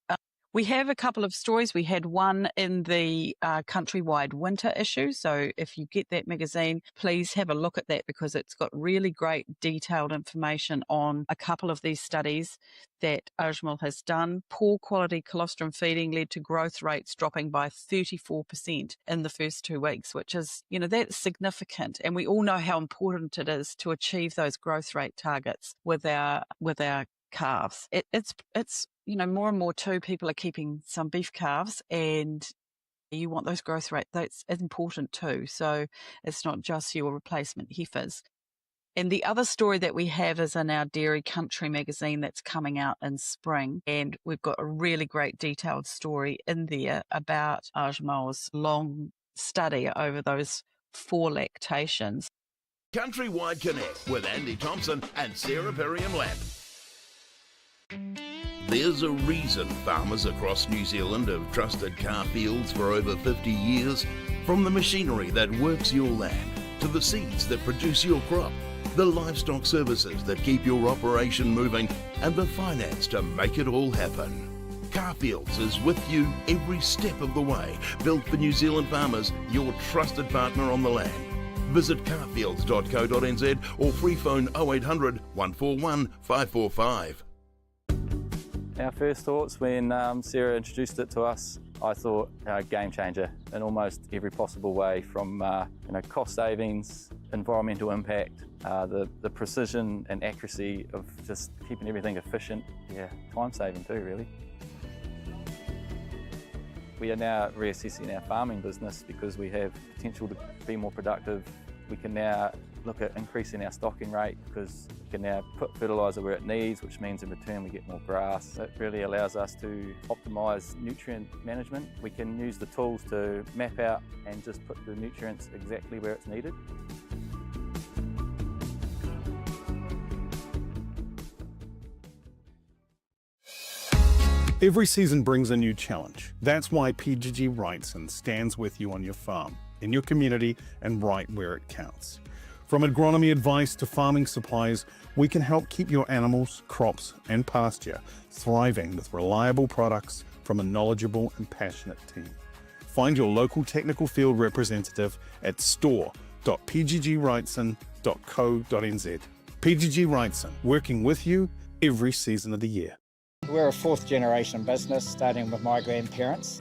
we have a couple of stories. We had one in the CountryWide winter issue. So if you get that magazine, please have a look at that, because it's got really great detailed information on a couple of these studies that Ajmal has done. Poor quality colostrum feeding led to growth rates dropping by 34% in the first 2 weeks, which is, that's significant. And we all know how important it is to achieve those growth rate targets with our calves. It's more and more too, people are keeping some beef calves, and you want those growth rates. That's important too. So it's not just your replacement heifers. And the other story that we have is in our Dairy Country magazine that's coming out in spring. And we've got a really great detailed story in there about Ajmal's long study over those 4 lactations. CountryWide Connect with Andy Thompson and Sarah Perry-Lamb. There's a reason farmers across New Zealand have trusted car fields for over 50 years. From the machinery that works your land, to the seeds that produce your crop, the livestock services that keep your operation moving, and the finance to make it all happen. Carfields is with you every step of the way, built for New Zealand farmers, your trusted partner on the land. Visit carfields.co.nz or free phone 0800 141 545. Our first thoughts when Sarah introduced it to us, I thought game changer in almost every possible way, from cost savings, environmental impact, the precision and accuracy of just keeping everything efficient. Yeah, time saving too, really. We are now reassessing our farming business because we have potential to be more productive. We can now look at increasing our stocking rate because we can now put fertiliser where it needs, which means in return we get more grass. It really allows us to optimise nutrient management. We can use the tools to map out and just put the nutrients exactly where it's needed. Every season brings a new challenge. That's why PGG Wrightson stands with you on your farm, in your community, and right where it counts. From agronomy advice to farming supplies, we can help keep your animals, crops, and pasture thriving with reliable products from a knowledgeable and passionate team. Find your local technical field representative at store.pggwrightson.co.nz. PGG Wrightson, working with you every season of the year. We're a fourth generation business, starting with my grandparents.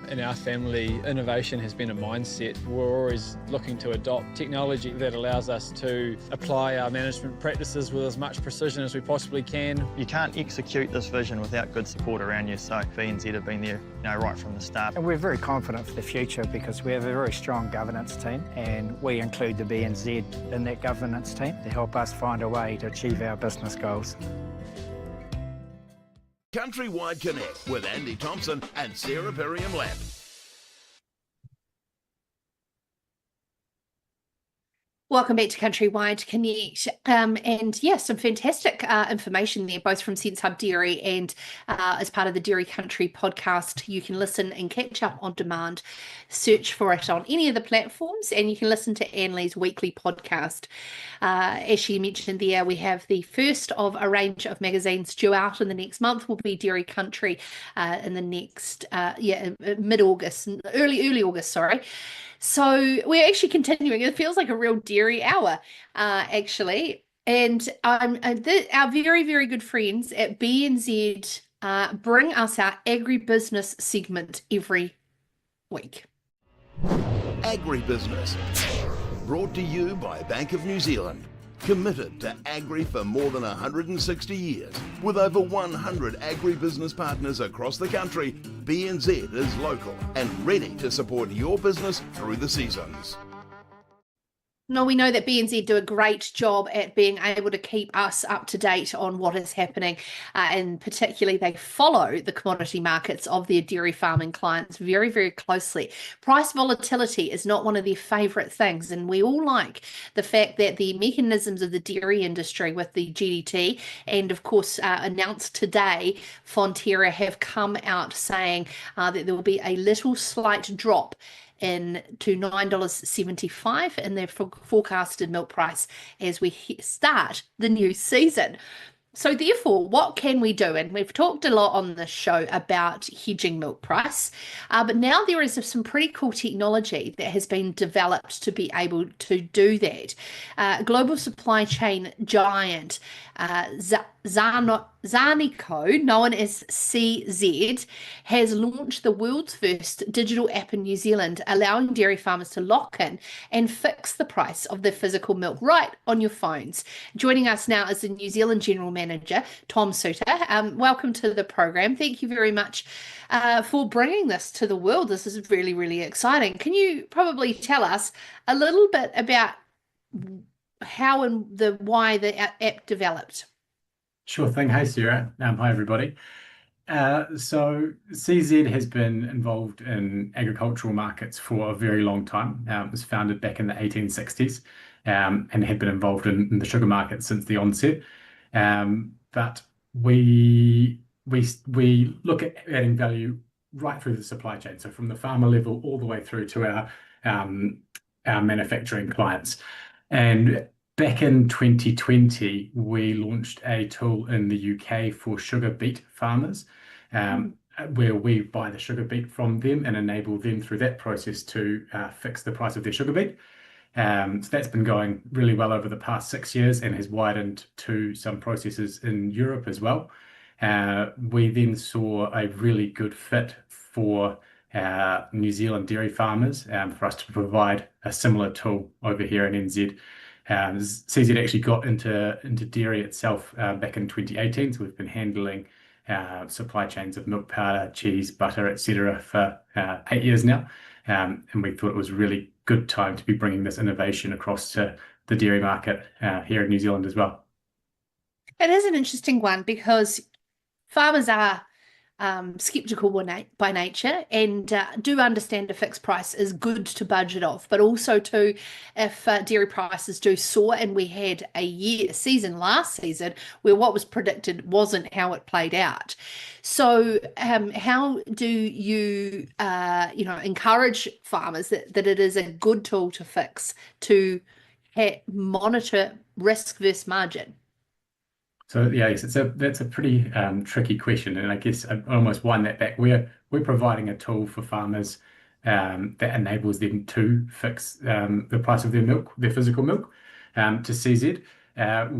In our family, innovation has been a mindset. We're always looking to adopt technology that allows us to apply our management practices with as much precision as we possibly can. You can't execute this vision without good support around you, so BNZ have been there right from the start. And we're very confident for the future because we have a very strong governance team, and we include the BNZ in that governance team to help us find a way to achieve our business goals. CountryWide Connect with Andy Thompson and Sarah Perriam-Lamb. Welcome back to CountryWide Connect. And yes, some fantastic information there, both from Sense Hub Dairy and as part of the Dairy Country podcast. You can listen and catch up on demand. Search for it on any of the platforms, and you can listen to Anley's weekly podcast. As she mentioned there, we have the first of a range of magazines due out in the next month. Will be Dairy Country in the next, mid-August, early August, sorry. So we're actually continuing. It feels like a real dairy hour, actually. And our very, very good friends at BNZ bring us our agribusiness segment every week. Agribusiness, brought to you by Bank of New Zealand. Committed to agri for more than 160 years. With over 100 agribusiness partners across the country, BNZ is local and ready to support your business through the seasons. No, we know that BNZ do a great job at being able to keep us up to date on what is happening, and particularly they follow the commodity markets of their dairy farming clients very, very closely. Price volatility is not one of their favourite things, and we all like the fact that the mechanisms of the dairy industry with the GDT and, of course, announced today, Fonterra have come out saying that there will be a little slight drop to $9.75 in their forecasted milk price as we start the new season. So therefore, what can we do? And we've talked a lot on this show about hedging milk price, but now there is some pretty cool technology that has been developed to be able to do that. Global supply chain giant Zarnico, known as CZ, has launched the world's first digital app in New Zealand, allowing dairy farmers to lock in and fix the price of their physical milk right on your phones. Joining us now is the New Zealand General Manager, Tom Suter. Welcome to the program. Thank you very much for bringing this to the world. This is really, really exciting. Can you probably tell us a little bit about how and why the app developed? Sure thing. Hey, Sarah. Hi, everybody. So CZ has been involved in agricultural markets for a very long time. It was founded back in the 1860s and had been involved in the sugar market since the onset. But we look at adding value right through the supply chain. So from the farmer level all the way through to our manufacturing clients. And back in 2020, we launched a tool in the UK for sugar beet farmers, where we buy the sugar beet from them and enable them through that process to fix the price of their sugar beet. So that's been going really well over the past 6 years and has widened to some processes in Europe as well. We then saw a really good fit for New Zealand dairy farmers for us to provide a similar tool over here in NZ. CZ actually got into dairy itself back in 2018, so we've been handling supply chains of milk powder, cheese, butter, etc. for 8 years now. And we thought it was a really good time to be bringing this innovation across to the dairy market here in New Zealand as well. It is an interesting one because farmers are skeptical by nature and do understand a fixed price is good to budget off, but also too, if dairy prices do soar, and we had a season last season where what was predicted wasn't how it played out. So how do you encourage farmers that it is a good tool to fix, to monitor risk versus margin? So yes, that's a pretty tricky question, and I guess I almost wind that back. We're providing a tool for farmers that enables them to fix the price of their milk, their physical milk, to CZ.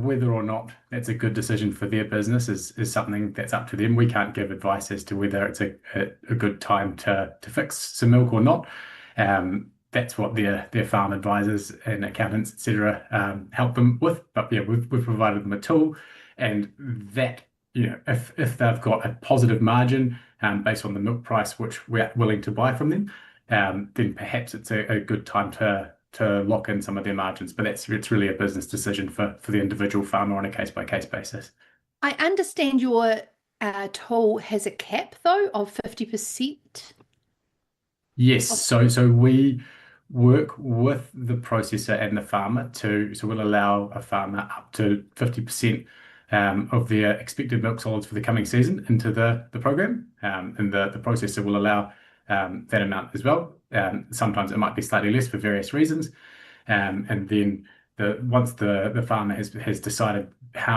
Whether or not that's a good decision for their business is something that's up to them. We can't give advice as to whether it's a good time to fix some milk or not. That's what their farm advisors and accountants, etc., help them with. But yeah, we've provided them a tool. And that, if they've got a positive margin based on the milk price which we're willing to buy from them, then perhaps it's a good time to lock in some of their margins. But it's really a business decision for the individual farmer on a case-by-case basis. I understand your tool has a cap, though, of 50%. Yes, so we work with the processor and the farmer so we'll allow a farmer up to 50% of their expected milk solids for the coming season into the program, and the processor will allow that amount as well. Sometimes it might be slightly less for various reasons, and then once the farmer has decided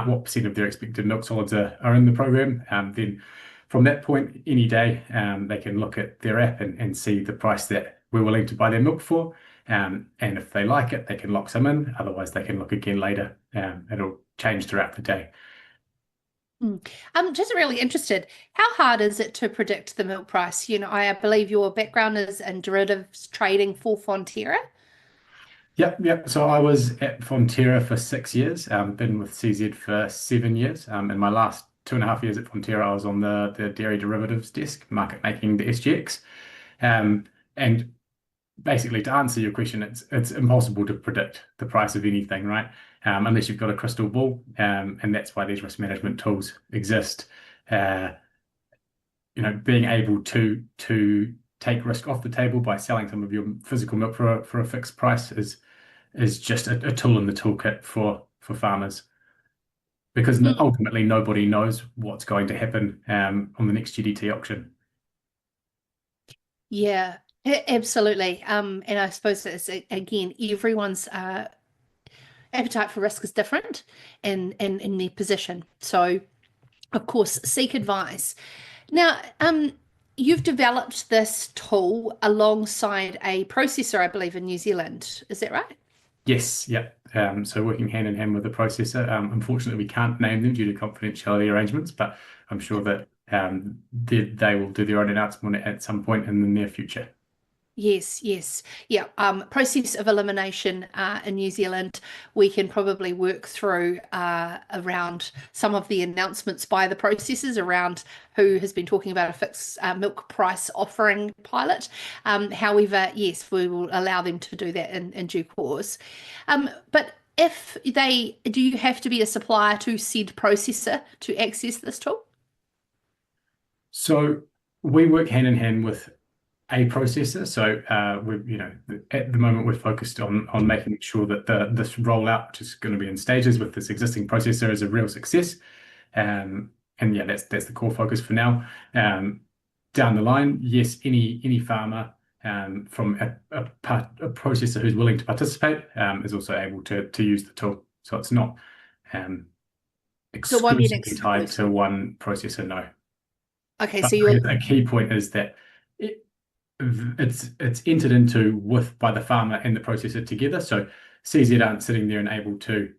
what percent of their expected milk solids are in the program, then from that point, any day, they can look at their app and see the price that we're willing to buy their milk for, and if they like it, they can lock some in. Otherwise, they can look again later. It'll change throughout the day. I'm just really interested. How hard is it to predict the milk price? I believe your background is in derivatives trading for Fonterra. Yep. So I was at Fonterra for 6 years, been with CZ for 7 years. In my last 2.5 years at Fonterra, I was on the dairy derivatives desk, market making the SGX. And basically, to answer your question, it's impossible to predict the price of anything, right? Unless you've got a crystal ball, and that's why these risk management tools exist. Being able to take risk off the table by selling some of your physical milk for a fixed price is just a tool in the toolkit for farmers, because ultimately nobody knows what's going to happen on the next GDT auction. Yeah, absolutely. And I suppose it's, again, everyone's appetite for risk is different in their position. So, of course, seek advice. Now, you've developed this tool alongside a processor, I believe, in New Zealand. Is that right? Yes, yeah. So working hand in hand with the processor. Unfortunately, we can't name them due to confidentiality arrangements, but I'm sure that they will do their own announcement at some point in the near future. Yes. Yeah. Process of elimination in New Zealand, we can probably work through around some of the announcements by the processors around who has been talking about a fixed milk price offering pilot. However, yes, we will allow them to do that in due course. But do you have to be a supplier to said processor to access this tool? So we work hand in hand with a processor. So at the moment we're focused on making sure that this rollout, which is going to be in stages with this existing processor, is a real success. And yeah, that's the core focus for now. Down the line, yes, any farmer from a processor who's willing to participate is also able to use the tool. So it's not exclusively tied to one processor. No. Okay, but so a key point is that it's entered into by the farmer and the processor together. So CZ aren't sitting there and able to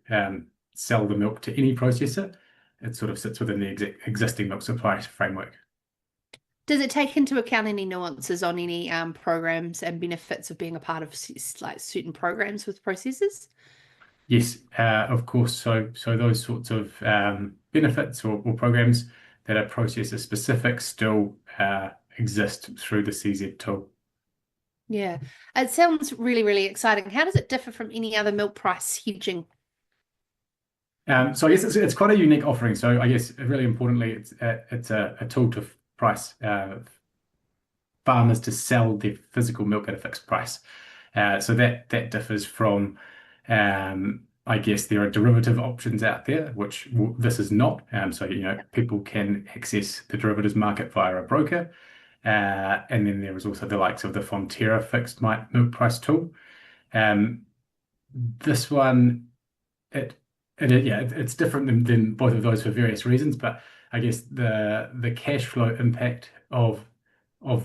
sell the milk to any processor. It sort of sits within the existing milk supply framework. Does it take into account any nuances on any programs and benefits of being a part of like certain programs with processors? Yes, of course. So those sorts of benefits or programs, that are processor specific still exist through the CZ tool. Yeah, it sounds really, really exciting. How does it differ from any other milk price hedging? So I guess it's quite a unique offering. So I guess really importantly, it's a tool to price farmers to sell their physical milk at a fixed price. So that differs from, I guess there are derivative options out there, which this is not. So people can access the derivatives market via a broker, and then there is also the likes of the Fonterra fixed milk price tool. This one, it's different than both of those for various reasons, but I guess the cash flow impact of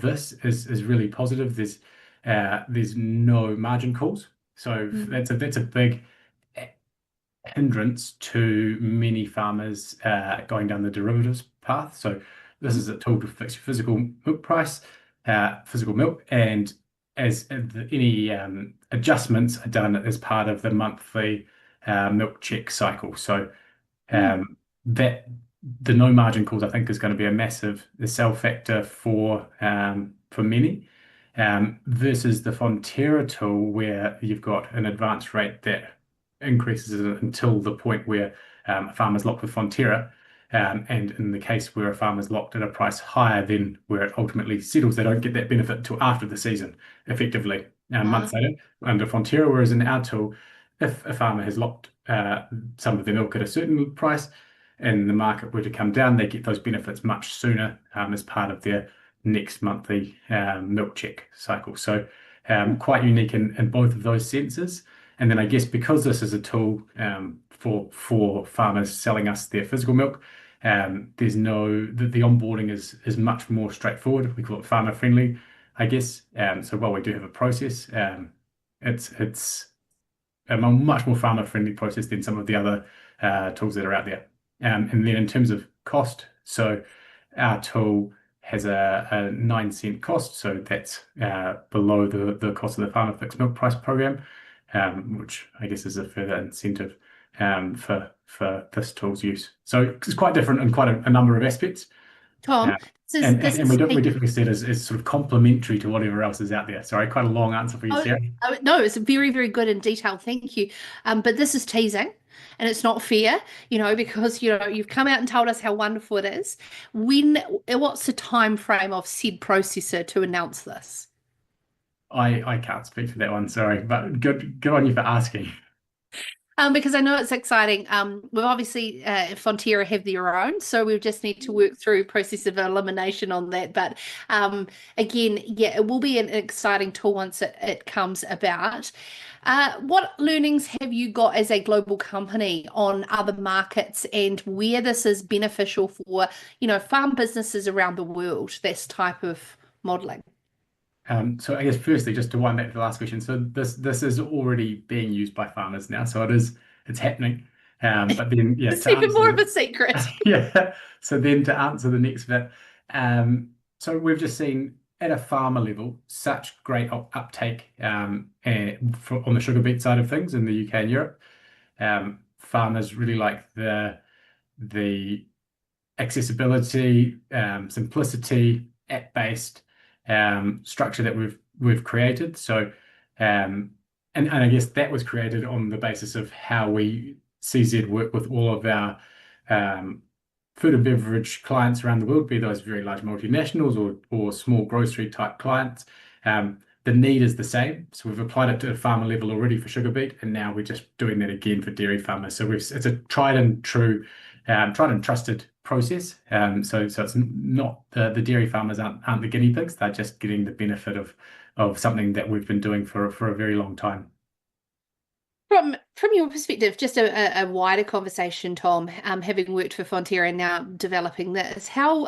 this is really positive. There's no margin calls, so that's a big hindrance to many farmers going down the derivatives path. So this is a tool to fix your physical milk price, physical milk, and as any adjustments are done as part of the monthly milk check cycle. So that the no margin calls, I think, is going to be a massive sell factor for many, versus the Fonterra tool, where you've got an advance rate that increases until the point where a farmer's locked with Fonterra, and in the case where a farmer's locked at a price higher than where it ultimately settles, they don't get that benefit until after the season, effectively, months later under Fonterra. Whereas in our tool, if a farmer has locked some of their milk at a certain price and the market were to come down, they get those benefits much sooner as part of their next monthly milk check cycle. So quite unique in both of those senses. And then I guess because this is a tool for farmers selling us their physical milk, there's the onboarding is much more straightforward. We call it farmer friendly, I guess. So while we do have a process, it's a much more farmer friendly process than some of the other tools that are out there. And then in terms of cost, so our tool has a 9 cent cost, so that's below the cost of the farmer fixed milk price program, which I guess is a further incentive for this tool's use. So it's quite different in quite a number of aspects. Tom, we definitely see it as sort of complementary to whatever else is out there. Sorry, quite a long answer for you, Sarah. No, it's very, very good in detail. Thank you. But this is teasing, and it's not fair, because you've come out and told us how wonderful it is. What's the time frame of said processor to announce this? I can't speak for that one, sorry, but good on you for asking. Because I know it's exciting. We've obviously Fonterra have their own, so we just need to work through process of elimination on that. But again, yeah, it will be an exciting tool once it comes about. What learnings have you got as a global company on other markets and where this is beneficial for, farm businesses around the world, this type of modelling? So I guess firstly, just to wind back to the last question, so this is already being used by farmers now, so it's happening. But then it's even more of a secret. Yeah. So then to answer the next bit, so we've just seen at a farmer level such great uptake on the sugar beet side of things in the UK and Europe. Farmers really like the accessibility, simplicity, app-based structure that we've created. So and I guess that was created on the basis of how we CZ work with all of our food and beverage clients around the world, be those very large multinationals or small grocery type clients. The need is the same, so we've applied it to a farmer level already for sugar beet, and now we're just doing that again for dairy farmers. So it's a tried and trusted process. So it's not the dairy farmers aren't the guinea pigs; they're just getting the benefit of something that we've been doing for a very long time. From your perspective, just a wider conversation, Tom, having worked for Fonterra and now developing this, how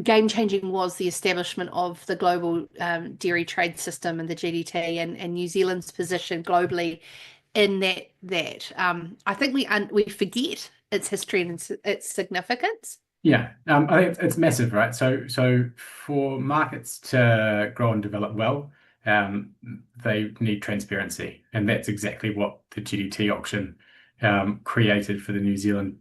game-changing was the establishment of the global dairy trade system and the GDT and New Zealand's position globally in that I think we forget its history and its significance. Yeah, I think it's massive, right? So for markets to grow and develop well, they need transparency, and that's exactly what the GDT auction created for the New Zealand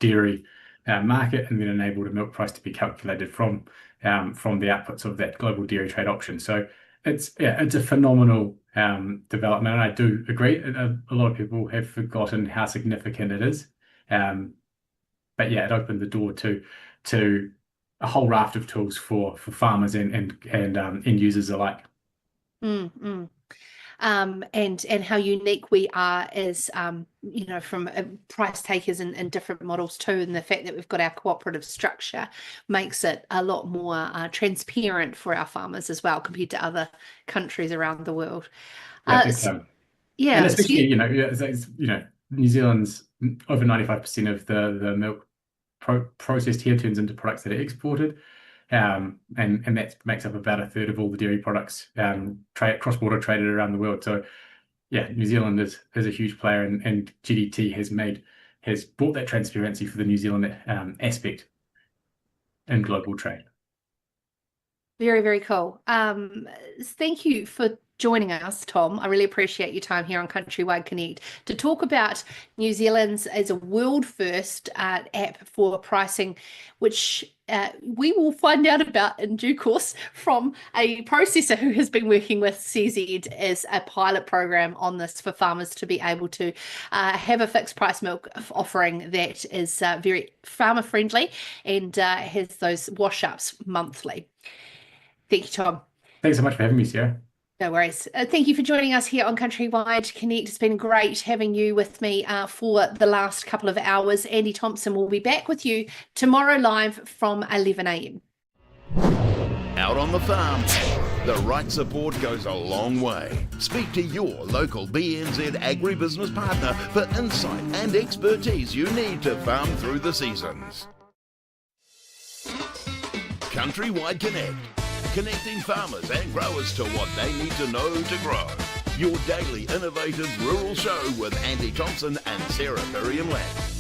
dairy market, and then enabled a milk price to be calculated from the outputs of that global dairy trade auction. So it's a phenomenal development, and I do agree. A lot of people have forgotten how significant it is, but yeah, it opened the door to a whole raft of tools for farmers and end users alike. And how unique we are as from price takers and different models too, and the fact that we've got our cooperative structure makes it a lot more transparent for our farmers as well compared to other countries around the world. And especially New Zealand's over 95% of the milk processed here turns into products that are exported. And that makes up about a third of all the dairy products cross-border traded around the world. So, yeah, New Zealand is a huge player, and GDT has brought that transparency for the New Zealand aspect in global trade. Very, very cool. Thank you for joining us, Tom. I really appreciate your time here on CountryWide Connect to talk about New Zealand's as a world first app for pricing, which we will find out about in due course from a processor who has been working with CZ as a pilot program on this for farmers to be able to have a fixed price milk offering that is very farmer friendly and has those wash ups monthly. Thank you, Tom. Thanks so much for having me, Sarah. No worries. Thank you for joining us here on CountryWide Connect. It's been great having you with me for the last couple of hours. Andy Thompson will be back with you tomorrow live from 11 a.m. Out on the farm, the right support goes a long way. Speak to your local BNZ agribusiness partner for insight and expertise you need to farm through the seasons. CountryWide Connect. Connecting farmers and growers to what they need to know to grow. Your daily innovative rural show with Andy Thompson and Sarah Miriam Lamb.